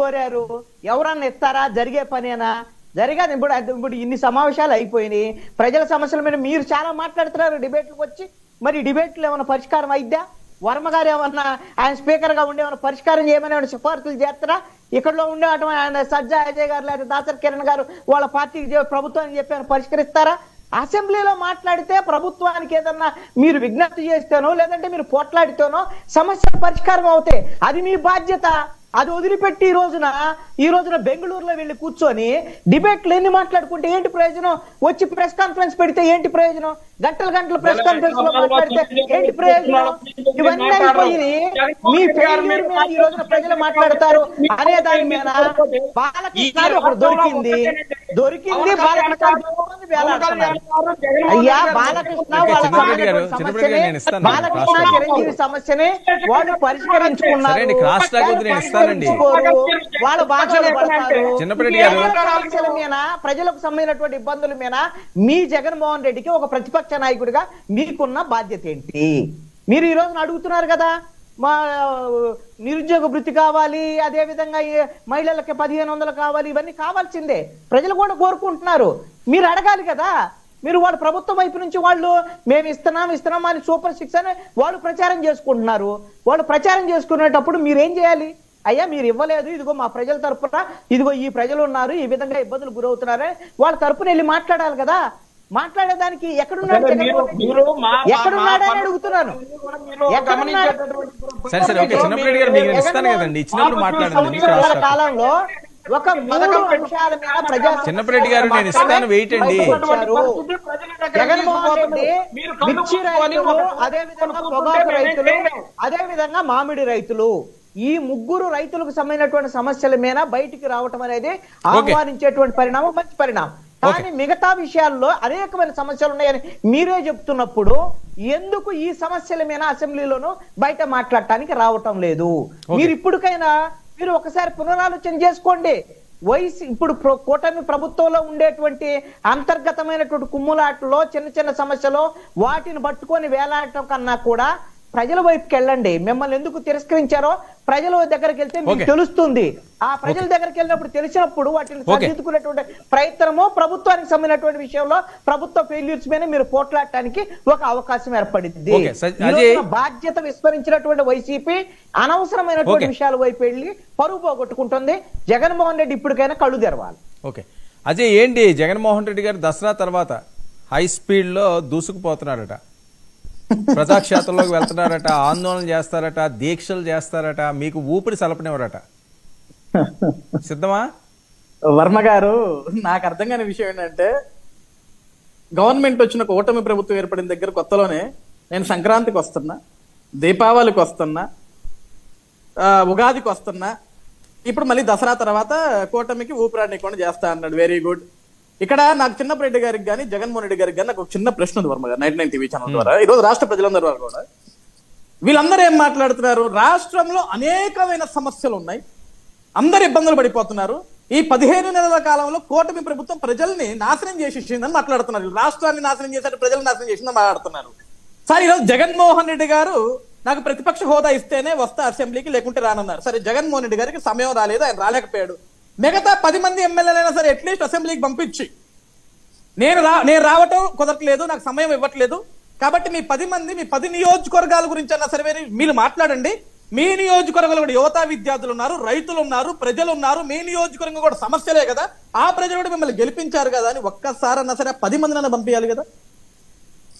Speaker 3: కోరారు, ఎవరన్నా ఇస్తారా? జరిగే పనేనా? జరిగాది. ఇప్పుడు ఇన్ని సమావేశాలు అయిపోయినాయి, ప్రజల సమస్యల మీద మీరు చాలా మాట్లాడుతున్నారు డిబేట్లకు వచ్చి. మరి డిబేట్లు ఏమైనా పరిష్కారం అయిద్దా? వర్మ గారు ఏమన్నా ఆయన స్పీకర్ గా ఉండి ఏమైనా పరిష్కారం చేయమని ఏమైనా సిఫార్సులు చేస్తారా? ఇక్కడ ఉండే ఆయన సజ్జా అజయ్ గారు లేదా దాసరి కిరణ్ గారు వాళ్ళ పార్టీకి ప్రభుత్వానికి చెప్పి పరిష్కరిస్తారా? అసెంబ్లీలో మాట్లాడితే ప్రభుత్వానికి ఏదన్నా మీరు విజ్ఞప్తి చేస్తేనో లేదంటే మీరు పోట్లాడితేనో సమస్యలు పరిష్కారం అవుతాయి. అది మీ బాధ్యత. అది వదిలిపెట్టి ఈ రోజున బెంగళూరులో వెళ్ళి కూర్చొని డిబేట్లు ఎన్ని మాట్లాడుకుంటే ఏంటి ప్రయోజనం? వచ్చి ప్రెస్ కాన్ఫరెన్స్ పెడితే ఏంటి ప్రయోజనం? గంటలు ప్రెస్ కాన్ఫరెన్స్ లో మాట్లాడితే ఏంటి ప్రయోజనం? ఇవన్నీ అయిపోయి మీ ఫెయిల్యూర్ మీద ఈ రోజున ప్రజలు మాట్లాడతారు అనే దాని మీద బాలకృష్ణ ఒకటి దొరికింది బాలకృష్ణ వేలాడుతున్నారు. అయ్యా బాలకృష్ణ బాలకృష్ణ చిరంజీవి సమస్యని వాళ్ళు పరిష్కరించుకున్నారు, వాళ్ళు బాధలు పడతారు. ప్రజలకు సంబంధించినటువంటి ఇబ్బందుల మీద మీ జగన్మోహన్ రెడ్డికి ఒక ప్రతిపక్ష నాయకుడిగా మీకున్న బాధ్యత ఏంటి? మీరు ఈ రోజున అడుగుతున్నారు కదా. మా నిరుద్యోగ భృతి కావాలి, అదే విధంగా మహిళలకి 1500 కావాలి, ఇవన్నీ కావాల్సిందే. ప్రజలు కూడా కోరుకుంటున్నారు. మీరు అడగాలి కదా. మీరు వాళ్ళ ప్రభుత్వం వైపు నుంచి వాళ్ళు మేము ఇస్తున్నాం అని సూపర్ 6 అని వాళ్ళు ప్రచారం చేసుకుంటున్నారు. వాళ్ళు ప్రచారం చేసుకునేటప్పుడు మీరేం చేయాలి? అయ్యా మీరు ఇవ్వలేదు, ఇదిగో మా ప్రజల తరపున ఇదిగో ఈ ప్రజలు ఉన్నారు, ఈ విధంగా ఇబ్బందులు గురవుతున్నారని వాళ్ళ తరపున వెళ్ళి మాట్లాడాలి కదా. మాట్లాడేదానికి ఎక్కడున్నాడు ఎక్కడున్నాడని అడుగుతున్నాను.
Speaker 2: సరే ఓకే చిన్నప్పటి గారు మీకు ఇస్తాను కదండి, ఇచ్చినప్పుడు మాట్లాడండి.
Speaker 3: కాలంలో ఒక
Speaker 2: చిన్నప్పటి గారు నేను ఇస్తాను, వెయిట్ అండి.
Speaker 3: జగన్మోహన్ రెడ్డి మిర్చి రైతులు, అదే విధంగా పొగాకు రైతులు, అదే విధంగా మామిడి రైతులు, ఈ ముగ్గురు రైతులకు సంబంధించినటువంటి సమస్యల మీద బయటికి రావటం అనేది ఆహ్వానించేటువంటి పరిణామం, మంచి పరిణామం. కానీ మిగతా విషయాల్లో అనేకమైన సమస్యలు ఉన్నాయని మీరే చెప్తున్నప్పుడు ఎందుకు ఈ సమస్యల మీద అసెంబ్లీలోనూ బయట మాట్లాడటానికి రావటం లేదు? మీరు ఇప్పటికైనా మీరు ఒకసారి పునరాలోచన చేసుకోండి. ఇప్పుడు కూటమి ప్రభుత్వంలో ఉండేటువంటి అంతర్గతమైనటువంటి కుమ్ములాటలో చిన్న చిన్న సమస్యలు వాటిని పట్టుకొని వేలాడటం కన్నా కూడా ప్రజల వైపుకి వెళ్ళండి. మిమ్మల్ని ఎందుకు తిరస్కరించారో ప్రజల దగ్గరికి వెళ్తే మీకు తెలుస్తుంది. ఆ ప్రజల దగ్గరికి వెళ్ళినప్పుడు తెలిసినప్పుడు వాటిని సరిదిద్దుకునేటువంటి ప్రయత్నము ప్రభుత్వానికి సంబంధించినటువంటి విషయంలో ప్రభుత్వ ఫెయిల్యూర్స్ మీద మీరు పోట్లాడటానికి ఒక అవకాశం ఏర్పడింది. బాధ్యత విస్మరించినటువంటి వైసీపీ అనవసరమైనటువంటి విషయాల వైపు వెళ్ళి పరువు పోగొట్టుకుంటుంది. జగన్మోహన్ రెడ్డి ఇప్పటికైనా కళ్ళు తెరవాలి.
Speaker 2: ఓకే అజయ్, ఏంటి జగన్మోహన్ రెడ్డి గారు దసరా తర్వాత హై స్పీడ్ లో దూసుకుపోతున్నారట, ప్రజాక్షేత్రంలోకి వెళ్తున్నారట, ఆందోళన చేస్తారట, దీక్షలు చేస్తారట, మీకు ఊపిరి సలపనివ్వరట. సిద్ధమా?
Speaker 4: వర్మ గారు, నాకు అర్థం కాని విషయం ఏంటంటే గవర్నమెంట్ వచ్చిన కూటమి ప్రభుత్వం ఏర్పడిన దగ్గర కొత్తలోనే నేను సంక్రాంతికి వస్తున్నా, దీపావళికి వస్తున్నా, ఉగాదికి వస్తున్నా, ఇప్పుడు మళ్ళీ దసరా తర్వాత కూటమికి ఊపిరాడకుండా చేస్తా అన్నాడు. Very good. ఇక్కడ నాకు చిన్నప్పటి రెడ్డి గారికి కానీ జగన్మోహన్ రెడ్డి గారికి కానీ నాకు ఒక చిన్న ప్రశ్న ఉంది వర్మ గారు, 99 టీవీ ఛానల్ ద్వారా. ఈ రోజు రాష్ట్ర ప్రజలందరూ కూడా వీళ్ళందరూ ఏం మాట్లాడుతున్నారు? రాష్ట్రంలో అనేకమైన సమస్యలు ఉన్నాయి, అందరు ఇబ్బందులు పడిపోతున్నారు. ఈ 15 నెలల కాలంలో కూటమి ప్రభుత్వం ప్రజల్ని నాశనం చేసేసిందని మాట్లాడుతున్నారు. రాష్ట్రాన్ని నాశనం చేశారు, ప్రజలను నాశనం చేసిందని మాట్లాడుతున్నారు. సరే, ఈరోజు జగన్మోహన్ రెడ్డి గారు నాకు ప్రతిపక్ష హోదా ఇస్తేనే వస్తా అసెంబ్లీకి, లేకుంటే రానన్నారు. సరే, జగన్మోహన్ రెడ్డి గారికి సమయం రాలేదు, ఆయన రాలేకపోయాడు. మిగతా 10 మంది ఎమ్మెల్యేలైనా సరే అట్లీస్ట్ అసెంబ్లీకి పంపించి, నేను రావటం కుదరట్లేదు, నాకు సమయం ఇవ్వట్లేదు కాబట్టి మీ 10 మంది మీ 10 నియోజకవర్గాల గురించి అన్న సర్వే మీరు మాట్లాడండి. మీ నియోజకవర్గంలో కూడా యువత విద్యార్థులు ఉన్నారు, రైతులు ఉన్నారు, ప్రజలు ఉన్నారు. మీ నియోజకవర్గం కూడా సమస్యలే కదా, ఆ ప్రజలు కూడా మిమ్మల్ని గెలిపించారు కదా అని ఒక్కసారన్నా సరే 10 మందినన్నా పంపించాలి కదా.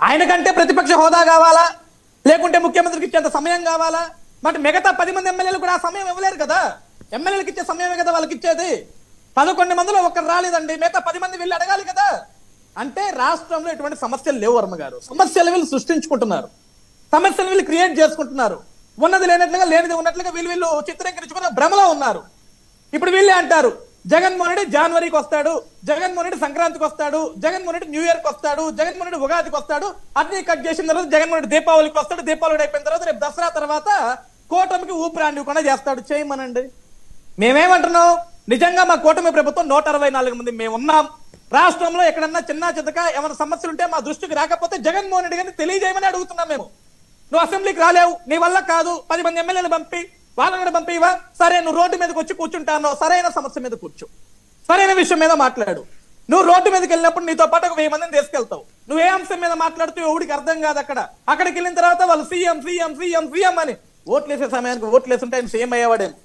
Speaker 4: ఆయనకంటే ప్రతిపక్ష హోదా కావాలా, లేకుంటే ముఖ్యమంత్రికి ఇచ్చేంత సమయం కావాలా? మరి మిగతా 10 మంది ఎమ్మెల్యేలు కూడా ఆ సమయం ఇవ్వలేరు కదా. ఎమ్మెల్యేలకు ఇచ్చే సమయమే కదా వాళ్ళకి ఇచ్చేది. 11 మందిలో ఒక్కరు రాలేదండి, మిగతా 10 మంది వెళ్ళి అడగాలి కదా. అంటే రాష్ట్రంలో ఎటువంటి సమస్యలు లేవు వర్మ గారు. సమస్యలు వీళ్ళు సృష్టించుకుంటున్నారు, సమస్యలు వీళ్ళు క్రియేట్ చేసుకుంటున్నారు. ఉన్నది లేనట్లుగా, లేనిది ఉన్నట్లుగా వీళ్ళు చిత్రీకరించుకున్న భ్రమలో ఉన్నారు. ఇప్పుడు వీళ్ళే అంటారు జగన్మోహన్ రెడ్డి జనవరికి వస్తాడు, జగన్మోహన్ రెడ్డి సంక్రాంతికి వస్తాడు, జగన్మోహన్ రెడ్డి న్యూ ఇయర్కి వస్తాడు, జగన్మోహన్ రెడ్డి ఉగాదికి వస్తాడు, అన్ని కట్ చేసిన తర్వాత జగన్మోహన్ రెడ్డి దీపావళికి వస్తాడు, దీపావళి అయిపోయిన తర్వాత రేపు దసరా తర్వాత కూటమికి ఊపిరాండివ్వకుండా చేస్తాడు. చేయమనండి. మేమేమంటున్నాం? నిజంగా మా కూటమి ప్రభుత్వం 164 మంది మేము ఉన్నాం. రాష్ట్రంలో ఎక్కడన్నా చిన్న చితక ఏమైనా సమస్యలు ఉంటే మా దృష్టికి రాకపోతే జగన్మోహన్ రెడ్డి గారిని తెలియజేయమని అడుగుతున్నాం మేము. నువ్వు అసెంబ్లీకి రాలేవు, నీ వల్ల కాదు, 10 మంది ఎమ్మెల్యేలు పంపి వాళ్ళని కూడా పంపివా? సరే, నువ్వు రోడ్డు మీదకి వచ్చి కూర్చుంటాను, సరైన సమస్య మీద కూర్చో, సరైన విషయం మీద మాట్లాడు. నువ్వు రోడ్డు మీదకి వెళ్ళినప్పుడు నీతో పాటు ఒక 1000 మందిని తీసుకెళ్తావు. నువ్వు ఏ అంశం మీద మాట్లాడుతూ ఎవడికి అర్థం కాదు. అక్కడికి వెళ్ళిన తర్వాత వాళ్ళు సీఎం సీఎం సీఎం సీఎం అని ఓట్లేసే సమయానికి ఓట్లేస్తుంటే ఆయన సీఎం అయ్యేవాడేమో,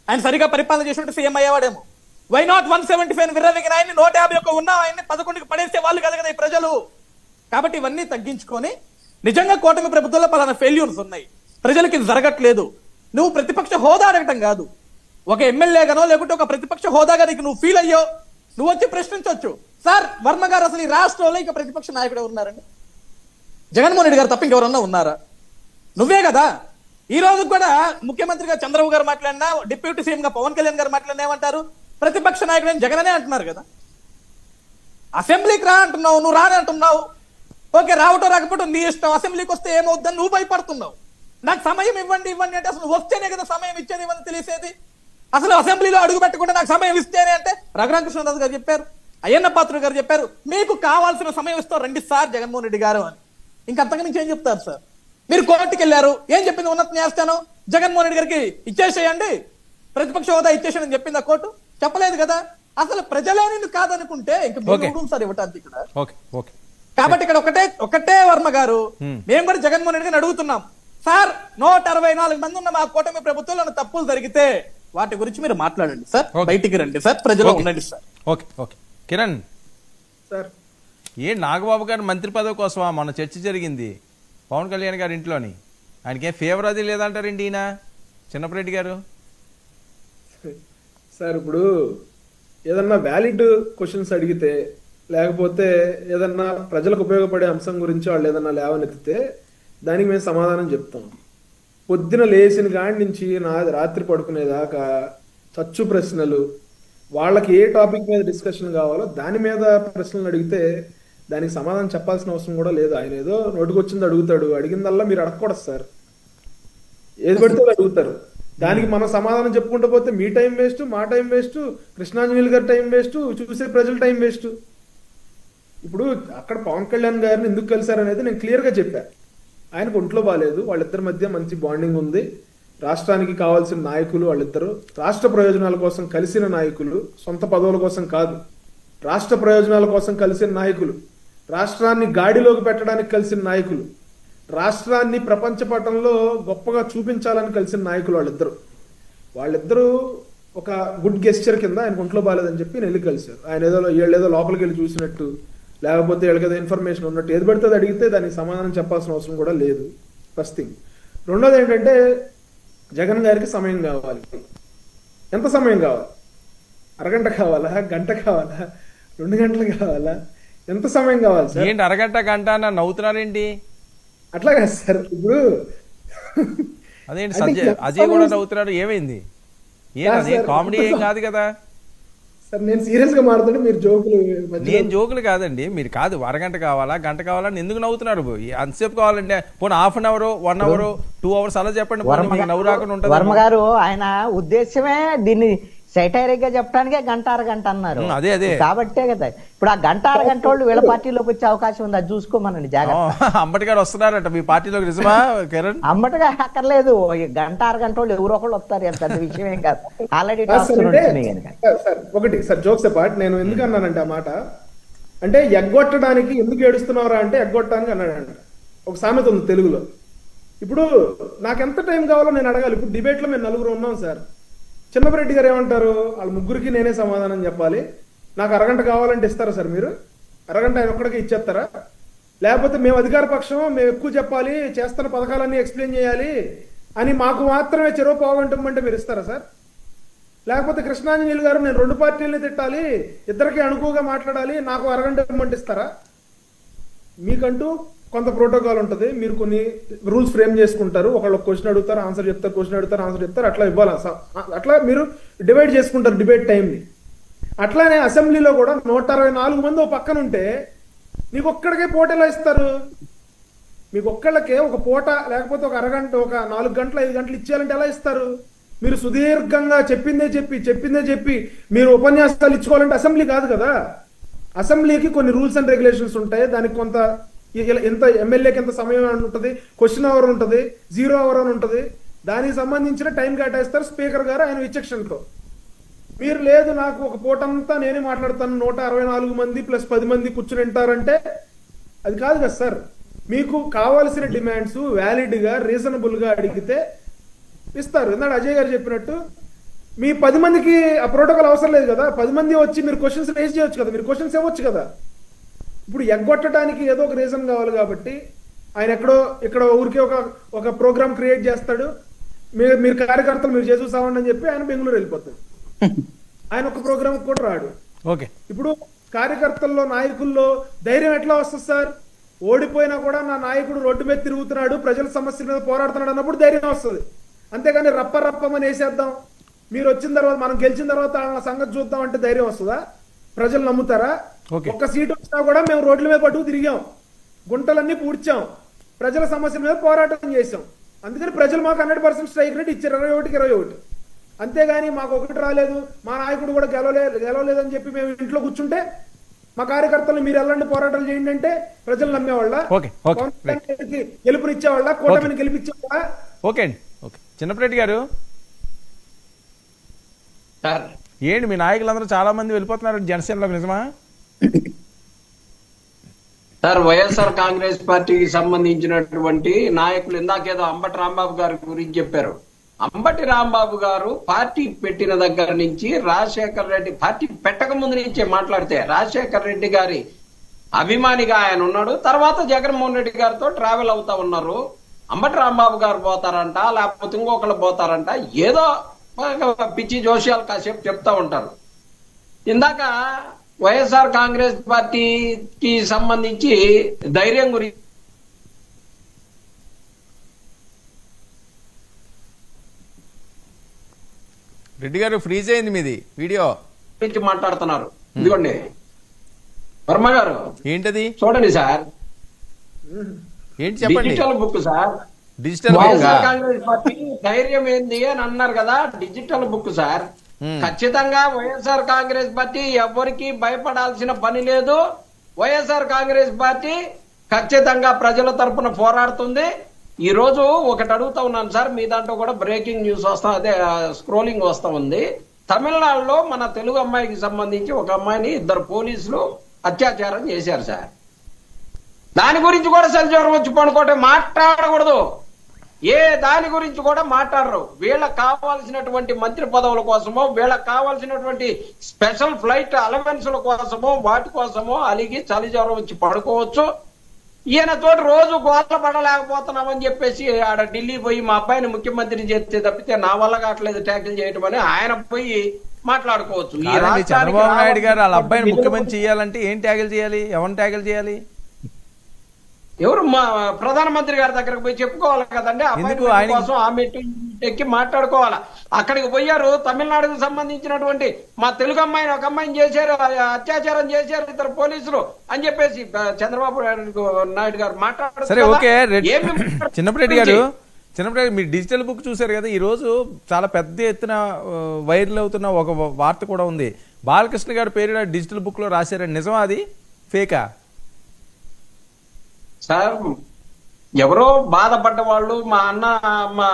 Speaker 4: ఆయన సరిగా పరిపాలన చేస్తుంటే సీఎం అయ్యేవాడేమో. వై నాట్ 175 విర్రవిగిన ఆయన్ని 151 ఉన్న ఆయన్ని 11కి పడేసే వాళ్ళు కదా కదా ఈ ప్రజలు. కాబట్టి ఇవన్నీ తగ్గించుకొని నిజంగా కూటమి ప్రభుత్వంలో పలానా ఫెయిల్యూర్స్ ఉన్నాయి, ప్రజలకి ఇది జరగట్లేదు. నువ్వు ప్రతిపక్ష హోదా అడగటం కాదు, ఒక ఎమ్మెల్యేగానో లేకుంటే ఒక ప్రతిపక్ష హోదాగా నీకు నువ్వు ఫీల్ అయ్యో నువ్వు వచ్చి ప్రశ్నించవచ్చు. సార్ వర్మ గారు, అసలు ఈ రాష్ట్రంలో ఇక ప్రతిపక్ష నాయకుడు ఉన్నారండి? జగన్మోహన్ రెడ్డి గారు తప్ప ఇంకెవరన్నా ఉన్నారా? నువ్వే కదా. ఈ రోజు కూడా ముఖ్యమంత్రిగా చంద్రబాబు గారు మాట్లాడినా, డిప్యూటీ సీఎం గా పవన్ కళ్యాణ్ గారు మాట్లాడినా ఏమంటారు? ప్రతిపక్ష నాయకుడు జగన్ అనే అంటున్నారు కదా. అసెంబ్లీకి రా అంటున్నావు, నువ్వు రాని అంటున్నావు. ఓకే, రావటం రాకపోవటం నీ ఇష్టం. అసెంబ్లీకి వస్తే ఏమవుద్దని నువ్వు భయపడుతున్నావు. నాకు సమయం ఇవ్వండి ఇవ్వండి అంటే అసలు వస్తేనే కదా సమయం ఇచ్చేది, ఇవ్వని తెలిసేది. అసలు అసెంబ్లీలో అడుగు పెట్టకుండా నాకు సమయం ఇస్తేనే అంటే రఘురామకృష్ణరాజు గారు చెప్పారు, అయ్యన్న పాత్రుడు గారు చెప్పారు, మీకు కావాల్సిన సమయం ఇస్తాం రండి సార్ జగన్మోహన్ రెడ్డి గారు అని. ఇంకంతగా నుంచి ఏం చెప్తారు సార్? మీరు కోర్టుకి వెళ్ళారు, ఏం చెప్పింది ఉన్నత న్యాయస్థానం? జగన్మోహన్ రెడ్డి గారికి ఇచ్చేసేయండి, ప్రతిపక్ష హోదా ఇచ్చేసేయని చెప్పిందా కోర్టు? చెప్పలేదు కదా. అసలు ప్రజలే నిన్ను కాదనుకుంటే ఇంకా సార్ ఇవ్వటానికి ఇక్కడ. కాబట్టి ఇక్కడ ఒకటే వర్మ గారు, మేము కూడా జగన్మోహన్ రెడ్డి గారిని అడుగుతున్నాం, సార్ 164 మంది ఉన్న మా కూటమి ప్రభుత్వంలో తప్పులు జరిగితే వాటి గురించి మీరు మాట్లాడండి సార్, బయటికి రండి సార్, ప్రజలు ఉండండి sir.
Speaker 2: Okay okay Kiran
Speaker 5: sir,
Speaker 2: Nagababu గారు మంత్రి పదవి కోసమా మొన్న చర్చ జరిగింది పవన్ కళ్యాణ్ గారి ఇంట్లోని? ఆయనకేం ఫేవర్ అది లేదంటారండి ఈయన చిన్నపరెడ్డి గారు?
Speaker 5: సార్ ఇప్పుడు ఏదన్నా వ్యాలిడ్ క్వశ్చన్స్ అడిగితే, లేకపోతే ఏదన్నా ప్రజలకు ఉపయోగపడే అంశం గురించి వాళ్ళు ఏదన్నా లేవనెత్తితే దానికి మేము సమాధానం చెప్తాం. పొద్దున లేచిన కాడి నుంచి రాత్రి పడుకునేదాకా చచ్చు ప్రశ్నలు, వాళ్ళకి ఏ టాపిక్ మీద డిస్కషన్ కావాలో దాని మీద ప్రశ్నలు అడిగితే దానికి సమాధానం చెప్పాల్సిన అవసరం కూడా లేదు. ఆయన ఏదో నోటికొచ్చింది అడుగుతాడు, అడిగిందల్లా మీరు అడగకూడదు సార్, ఏది పడితే అడుగుతారు. దానికి మనం సమాధానం చెప్పుకుంటూ పోతే మీ టైం వేస్ట్, మా టైం వేస్ట్, కృష్ణాంజలి గారి టైం వేస్ట్, చూసే ప్రజల టైం వేస్ట్. ఇప్పుడు అక్కడ పవన్ కళ్యాణ్ గారిని ఎందుకు కలిశారనేది నేను క్లియర్ గా చెప్పా. ఆయనకు ఒంట్లో బాగాలేదు, వాళ్ళిద్దరి మధ్య మంచి బాండింగ్ ఉంది, రాష్ట్రానికి కావాల్సిన నాయకులు వాళ్ళిద్దరు, రాష్ట్ర ప్రయోజనాల కోసం కలిసిన నాయకులు, సొంత పదవుల కోసం కాదు, రాష్ట్ర ప్రయోజనాల కోసం కలిసిన నాయకులు, రాష్ట్రాన్ని గాడిలోకి పెట్టడానికి కలిసిన నాయకులు, రాష్ట్రాన్ని ప్రపంచ పటంలో గొప్పగా చూపించాలని కలిసిన నాయకులు వాళ్ళిద్దరూ ఒక గుడ్ గెస్చర్ కింద ఆయన ఒంట్లో బాగాలేదని చెప్పి వెళ్ళి కలిశారు. ఆయన వీళ్ళేదో లోపలికి వెళ్ళి చూసినట్టు, లేకపోతే వీళ్ళకేదో ఇన్ఫర్మేషన్ ఉన్నట్టు ఏది పడితే అది అడిగితే దానికి సమాధానం చెప్పాల్సిన అవసరం కూడా లేదు. First thing. రెండోది ఏంటంటే జగన్ గారికి సమయం కావాలి. ఎంత సమయం కావాలి? అరగంట కావాలా, గంట కావాలా, 2 గంటలు కావాలా, ఎంత సమయం కావాలి సార్?
Speaker 2: ఏంటి అరగంట గంట అన్న నవ్వుతున్నారేంటి?
Speaker 5: అట్లా కాదు సార్. ఇప్పుడు
Speaker 2: అదేంటి అజయ్ కూడా నవ్వుతున్నాడు, ఏమైంది? అదే కామెడీ ఏం కాదు కదా
Speaker 5: సార్. నేను సీరియస్ గా మాట్లాడుతుంటే మీరు జోకులు.
Speaker 2: నేను జోకులు కాదండి, మీరు కాదు అరగంట కావాలా గంట కావాలా ఎందుకు నవ్వుతున్నారు? అంతసేపు కావాలంటే పోనీ half an hour, 1 hour, 2 hours అలా చెప్పండి, నవ్వు రాకుండా ఉంటుంది.
Speaker 3: వర్మ గారు ఆయన ఉద్దేశమే దీన్ని సెటైరిక్ గా చెప్పడానికే గంట అరగంట అన్నారు.
Speaker 2: అదే
Speaker 3: కాబట్టే కదా ఇప్పుడు ఆ గంట అరగంట వాళ్ళు వీళ్ళ పార్టీలోకి వచ్చే అవకాశం ఉంది, అది చూసుకోమనండి జాగ్రత్త.
Speaker 2: అంబటి గారు వస్తున్నారట మీ పార్టీలోకి, నిజమా కిరణ్?
Speaker 3: అంబటిగా అక్కర్లేదు, గంట అరగంట వాళ్ళు ఎవరో ఒకళ్ళు వస్తారు, ఎంత పెద్ద విషయం ఏం కాదు. ఆల్రెడీ
Speaker 5: ఒకటి సార్ జోక్స్ పార్ట్ నేను ఎందుకు అన్నానంటే ఆ మాట అంటే ఎగ్గొట్టడానికి ఎందుకు ఏడుస్తున్నారా అంటే ఎగ్గొట్టడానికి అన్నాడంట. ఒక సామెత ఉంది తెలుగులో. ఇప్పుడు నాకు ఎంత టైం కావాలో నేను అడగాలి. ఇప్పుడు డిబేట్ లో మేము 4 ఉన్నాం సార్. చిన్నపరెడ్డి గారు ఏమంటారు? వాళ్ళ ముగ్గురికి నేనే సమాధానం చెప్పాలి, నాకు అరగంట కావాలంటే ఇస్తారా సార్? మీరు అరగంట ఆయన ఒక్కడికి ఇచ్చేస్తారా? లేకపోతే మేము అధికార పక్షం, మేము ఎక్కువ చెప్పాలి, చేస్తున్న పథకాలన్నీ ఎక్స్ప్లెయిన్ చేయాలి అని మాకు మాత్రమే చెరువు పోగొట్టమంటే మీరు ఇస్తారా సార్? లేకపోతే కృష్ణాంజలి గారు నేను 2 పార్టీలని తిట్టాలి, ఇద్దరికి అణుకుగా మాట్లాడాలి, నాకు అరగంట ఇవ్వమంటే ఇస్తారా? మీకంటూ కొంత ప్రోటోకాల్ ఉంటుంది, మీరు కొన్ని రూల్స్ ఫ్రేమ్ చేసుకుంటారు. ఒకళ్ళు క్వశ్చన్ అడుగుతారు, ఆన్సర్ చెప్తారు, క్వశ్చన్ అడుగుతారు, ఆన్సర్ చెప్తారు, అట్లా ఇవ్వాలి. అట్లా మీరు డివైడ్ చేసుకుంటారు డిబేట్ టైంని. అట్లానే అసెంబ్లీలో కూడా 164 మంది ఒక పక్కన ఉంటే మీకు ఒక్కడికే పూట ఎలా ఇస్తారు? మీకు ఒక్కళ్ళకే ఒక పూట, లేకపోతే ఒక అరగంట, ఒక 4 గంటలు 5 గంటలు ఇచ్చేయాలంటే ఎలా ఇస్తారు? మీరు సుదీర్ఘంగా చెప్పిందే చెప్పి మీరు ఉపన్యాసాలు ఇచ్చుకోవాలంటే అసెంబ్లీ కాదు కదా. అసెంబ్లీకి కొన్ని రూల్స్ అండ్ రెగ్యులేషన్స్ ఉంటాయి. దానికి కొంత ఎంత ఎమ్మెల్యేకి ఎంత సమయం అని ఉంటుంది, క్వశ్చన్ అవర్ ఉంటుంది, 0 అవర్ అని ఉంటుంది. దానికి సంబంధించిన టైం కేటాయిస్తారు స్పీకర్ గారు ఆయన విచక్షణతో. మీరు లేదు నాకు ఒక పూటంతా నేనే మాట్లాడతాను, 164 మంది ప్లస్ 10 మంది కూర్చుని వింటారంటే అది కాదు కదా సార్. మీకు కావాల్సిన డిమాండ్స్ వ్యాలిడ్ గా రీజనబుల్ గా అడిగితే ఇస్తారు. ఎందుకంటే అజయ్ గారు చెప్పినట్టు మీ 10 మందికి ఆ ప్రోటోకాల్ అవసరం లేదు కదా. 10 మంది వచ్చి మీరు క్వశ్చన్స్ రేజ్ చేయొచ్చు కదా, మీరు క్వశ్చన్స్ ఇవ్వచ్చు కదా. ఇప్పుడు ఎగ్గొట్టడానికి ఏదో ఒక రీజన్ కావాలి కాబట్టి ఆయన ఇక్కడ ఊరికే ఒక ప్రోగ్రామ్ క్రియేట్ చేస్తాడు. మీరు కార్యకర్తలు మీరు చేసి సావండి అని చెప్పి ఆయన బెంగళూరు వెళ్ళిపోతాడు. ఆయన ఒక ప్రోగ్రామ్ కూడా రాడు.
Speaker 2: ఓకే,
Speaker 5: ఇప్పుడు కార్యకర్తల్లో నాయకుల్లో ధైర్యం ఎట్లా వస్తుంది సార్? ఓడిపోయినా కూడా నా నాయకుడు రోడ్డు మీద తిరుగుతున్నాడు, ప్రజల సమస్యల మీద పోరాడుతున్నాడు అన్నప్పుడు ధైర్యం వస్తుంది. అంతేగాని రప్పమని వేసేద్దాం, మీరు వచ్చిన తర్వాత మనం గెలిచిన తర్వాత సంగతి చూద్దాం అంటే ధైర్యం వస్తుందా? ప్రజలు నమ్ముతారా? ఒక్క సీట్ వచ్చినా కూడా మేము రోడ్ల మీద పట్టుకు తిరిగాం, గుంటలన్నీ పూడ్చాం, ప్రజల సమస్యల మీద పోరాటం చేశాం. అందుకని ప్రజలు మాకు 100% స్ట్రైక్ రేట్ ఇచ్చారు, 21కి 21. అంతేగాని మాకు 1 రాలేదు, మా నాయకుడు కూడా గెలవలేదని చెప్పి మేము ఇంట్లో కూర్చుంటే మా కార్యకర్తలు మీరు వెళ్ళండి పోరాటాలు చేయండి అంటే ప్రజలు నమ్మేవాళ్ళ?
Speaker 2: ఓకే, ఓకే,
Speaker 5: పవన్ కళ్యాణ్ గారికి గెలుపునిచ్చేవాళ్ళ? కూటమిని గెలిపించేవాళ్ళ?
Speaker 2: ఓకే అండి, ఓకే. చిన్నపరెడ్డి గారు,
Speaker 6: సార్
Speaker 2: ఏంటి మీ నాయకులందరూ చాలా మంది వెళ్ళిపోతున్నారు జనసేనలోకి, నిజమా?
Speaker 6: సార్ వైఎస్ఆర్ కాంగ్రెస్ పార్టీకి సంబంధించినటువంటి నాయకులు ఇందాకేదో అంబటి రాంబాబు గారి గురించి చెప్పారు. అంబటి రాంబాబు గారు పార్టీ పెట్టిన దగ్గర నుంచి రాజశేఖర్ రెడ్డి పార్టీ పెట్టక ముందు నుంచే మాట్లాడితే రాజశేఖర్ రెడ్డి గారి అభిమానిగా ఆయన ఉన్నాడు. తర్వాత జగన్మోహన్ రెడ్డి గారితో ట్రావెల్ అవుతా ఉన్నారు. అంబటి రాంబాబు గారు పోతారంట, లేకపోతే ఇంకొకళ్ళు పోతారంట, ఏదో పిచ్చి జోషియాలు కాసేపు చెప్తా ఉంటారు. ఇందాక వైఎస్ఆర్ కాంగ్రెస్ పార్టీకి సంబంధించి ధైర్యం గురించి
Speaker 2: రెడ్డి గారు ఫ్రీజ్ అయింది మీది వీడియో
Speaker 6: మాట్లాడుతున్నారు. ఇదిగోండి వర్మ గారు,
Speaker 2: ఏంటది
Speaker 6: చూడండి సార్,
Speaker 2: ఏంటి చెప్పండి.
Speaker 6: Digital book sir,
Speaker 2: digital
Speaker 6: YSR Congress party ధైర్యం ఏంది అని అన్నారు కదా, డిజిటల్ బుక్ సార్. ఖచ్చితంగా వైఎస్ఆర్ కాంగ్రెస్ పార్టీ ఎవరికి భయపడాల్సిన పని లేదు. వైఎస్ఆర్ కాంగ్రెస్ పార్టీ ఖచ్చితంగా ప్రజల తరపున పోరాడుతుంది. ఈ రోజు ఒకటి అడుగుతా ఉన్నాను సార్, మీ దాంట్లో కూడా బ్రేకింగ్ న్యూస్ వస్తా, అదే స్క్రోలింగ్ వస్తా ఉంది. తమిళనాడులో మన తెలుగు అమ్మాయికి సంబంధించి ఒక అమ్మాయిని 2 పోలీసులు అత్యాచారం చేశారు సార్. దాని గురించి కూడా సంచవరం వచ్చి పడుకోవటం, మాట్లాడకూడదు. ఏ దాని గురించి కూడా మాట్లాడరు. వీళ్ళకి కావాల్సినటువంటి మంత్రి పదవుల కోసమో, వీళ్ళకి కావాల్సినటువంటి స్పెషల్ ఫ్లైట్ అలవెన్స్ల కోసమో, వాటి కోసమో అలిగి చలి జ్వరం వచ్చి పడుకోవచ్చు. ఈయనతోటి రోజు గోట్ల పడలేకపోతున్నామని చెప్పేసి ఆడ ఢిల్లీ పోయి మా అబ్బాయిని ముఖ్యమంత్రిని చేస్తే తప్పితే నా వల్ల కావట్లేదు ట్యాకిల్ చేయటం అని ఆయన పోయి మాట్లాడుకోవచ్చు.
Speaker 2: చంద్రబాబు నాయుడు గారు వాళ్ళ అబ్బాయిని ముఖ్యమంత్రి చేయాలంటే ఏం ట్యాకిల్ చేయాలి? ఎవరిని ట్యాకిల్ చేయాలి?
Speaker 6: ఎవరు మా ప్రధానమంత్రి గారి దగ్గరకు పోయి చెప్పుకోవాలి కదండి. అబ్బాయి కోసం ఆ మెట్టు ఎక్కి మాట్లాడుకోవాలా. అక్కడికి పోయారు, తమిళనాడుకు సంబంధించినటువంటి మా తెలుగు అమ్మాయిని ఒక అమ్మాయిని చేశారు, అత్యాచారం చేశారు 2 పోలీసులు అని చెప్పేసి చంద్రబాబు నాయుడు గారు మాట్లాడారు.
Speaker 2: సరే, ఓకే. చిన్నపరెడ్డి గారు, మీరు డిజిటల్ బుక్ చూశారు కదా, ఈ రోజు చాలా పెద్ద ఎత్తున వైరల్ అవుతున్న ఒక వార్త కూడా ఉంది. బాలకృష్ణ గారి పేరు డిజిటల్ బుక్ లో రాశారని, నిజమా అది ఫేకా?
Speaker 6: సార్ ఎవరో బాధపడ్డ వాళ్ళు మా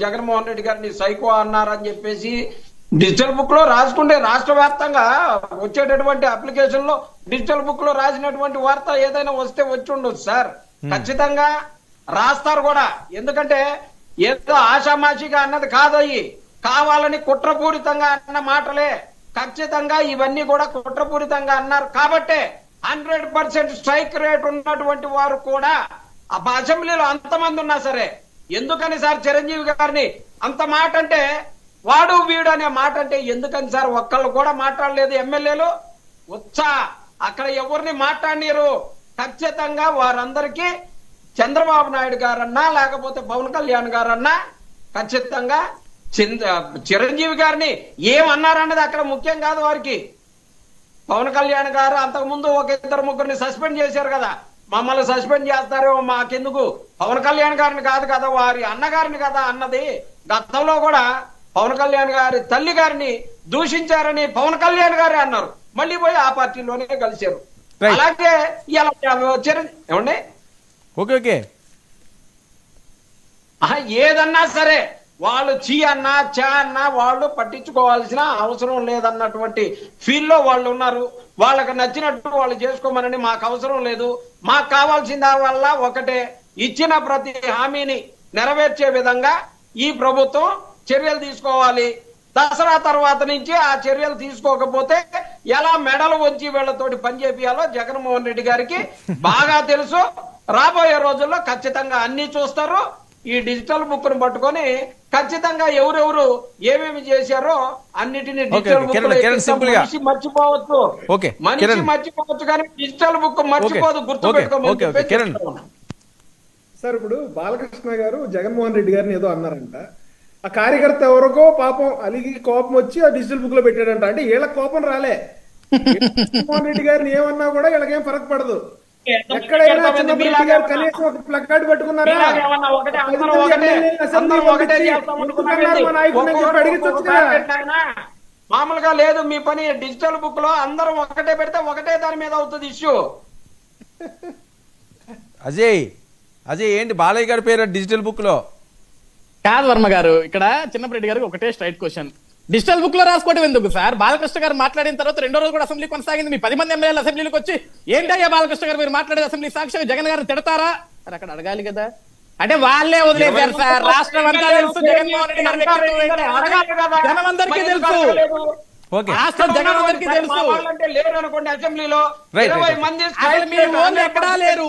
Speaker 6: జగన్మోహన్ రెడ్డి గారిని సైకో అన్నారని చెప్పేసి డిజిటల్ బుక్ లో రాసుకుంటే రాష్ట్ర వ్యాప్తంగా వచ్చేటటువంటి అప్లికేషన్ లో డిజిటల్ బుక్ లో రాసినటువంటి వార్త ఏదైనా వస్తే వచ్చి ఉండొచ్చు సార్. ఖచ్చితంగా రాస్తారు కూడా. ఎందుకంటే ఏదో ఆషామాషిగా అన్నది కాదయ్యి, కావాలని కుట్రపూరితంగా అన్న మాటలే. ఖచ్చితంగా ఇవన్నీ కూడా కుట్రపూరితంగా అన్నారు కాబట్టే 100% స్ట్రైక్ రేట్ ఉన్నటువంటి వారు కూడా అసెంబ్లీలో అంతమంది ఉన్నా సరే, ఎందుకని సార్ చిరంజీవి గారిని అంత మాట అంటే, వాడు వీడు అనే మాట అంటే ఎందుకని సార్ ఒక్కళ్ళు కూడా మాట్లాడలేదు ఎమ్మెల్యేలు? అక్కడ ఎవరిని మాట్లాడినారు? ఖచ్చితంగా వారందరికీ చంద్రబాబు నాయుడు గారన్నా లేకపోతే పవన్ కళ్యాణ్ గారన్నా ఖచ్చితంగా చిరంజీవి గారిని ఏమన్నారన్నది అక్కడ ముఖ్యం కాదు వారికి. పవన్ కళ్యాణ్ గారు అంతకుముందు 1-2-3 సస్పెండ్ చేశారు కదా, మమ్మల్ని సస్పెండ్ చేస్తారో మాకెందుకు, పవన్ కళ్యాణ్ గారిని కాదు కదా వారి అన్నగారిని కదా అన్నది. గతంలో కూడా పవన్ కళ్యాణ్ గారి తల్లి గారిని దూషించారని పవన్ కళ్యాణ్ గారే అన్నారు, మళ్ళీ పోయి ఆ పార్టీలోనే కలిశారు. అలాగే ఏమండి,
Speaker 2: ఓకే,
Speaker 6: ఏదన్నా సరే వాళ్ళు చీ అన్నా చా అన్నా వాళ్ళు పట్టించుకోవాల్సిన అవసరం లేదన్నటువంటి ఫీల్ లో వాళ్ళు ఉన్నారు. వాళ్ళకి నచ్చినట్టు వాళ్ళు చేసుకోమని మాకు అవసరం లేదు. మాకు కావాల్సిన వల్ల ఒకటే, ఇచ్చిన ప్రతి హామీని నెరవేర్చే విధంగా ఈ ప్రభుత్వం చర్యలు తీసుకోవాలి. దసరా తర్వాత నుంచి ఆ చర్యలు తీసుకోకపోతే ఎలా మెడలు వచ్చి వీళ్లతోటి పనిచేపియాలో జగన్మోహన్ రెడ్డి గారికి బాగా తెలుసు. రాబోయే రోజుల్లో ఖచ్చితంగా అన్ని చూస్తారు. ఈ డిజిటల్ బుక్ ను పట్టుకొని ఖచ్చితంగా ఎవరెవరు ఏమేమి చేశారో అన్నిటిని డిజిటల్ బుక్ మనిషి మర్చిపోవచ్చు, మనిషి మర్చిపోవచ్చు కానీ డిజిటల్ బుక్ మర్చిపోదు, గుర్తుపెట్టుకోమని.
Speaker 5: సార్ ఇప్పుడు బాలకృష్ణ గారు జగన్మోహన్ రెడ్డి గారిని ఏదో అన్నారంట, ఆ కార్యకర్త ఎవరికో పాపం అలిగి కోపం వచ్చి ఆ డిజిటల్ బుక్ లో పెట్టాడంట. అంటే వీళ్ళకి కోపం రాలే, జగన్మోహన్ రెడ్డి గారిని ఏమన్నా కూడా వీళ్ళకేం ఫరక్ పడదు. ఎక్కడైనా చంద్రబాబు గారు కనీసం ఒక ప్లకార్డ్ పెట్టుకున్నారా?
Speaker 6: మామూలుగా లేదు మీ పని. డిజిటల్ బుక్ లో అందరం ఒకటే పెడితే ఒకటే దాని మీద అవుతుంది ఇష్యూ.
Speaker 2: అజయ్ ఏంటి బాలయ్య గారి పేరు డిజిటల్ బుక్ లో?
Speaker 4: కాదు వర్మ గారు, ఇక్కడ చిన్నపరెడ్డి గారికి ఒకటే స్ట్రైట్ క్వశ్చన్. డిజిటల్ బుక్ లో రాసుకోవడం ఎందుకు సార్? బాలకృష్ణ గారు మాట్లాడిన తర్వాత 2వ రోజు కూడా అసెంబ్లీ కొనసాగింది. మీ 10 మంది ఎమ్మెల్యేలు అసెంబ్లీకి వచ్చి ఏంటయ్యా బాలకృష్ణ గారు మీరు మాట్లాడేది అసెంబ్లీ సాక్షిగా జగన్ గారిని తిడతారా అని అక్కడ అడగాలి కదా. అంటే వాళ్ళే వదిలేశారు సార్. రాష్ట్రం అంతా తెలుసు జగన్మోహన్ రెడ్డి గారి వ్యక్తిత్వం ఏంటో. జనమందరికీ తెలుసు. రాష్ట్రం జగన్ అందరికీ తెలుసు.
Speaker 6: లేరు అనుకోండి అసెంబ్లీలో 20 మంది
Speaker 4: ఎక్కడా లేరు.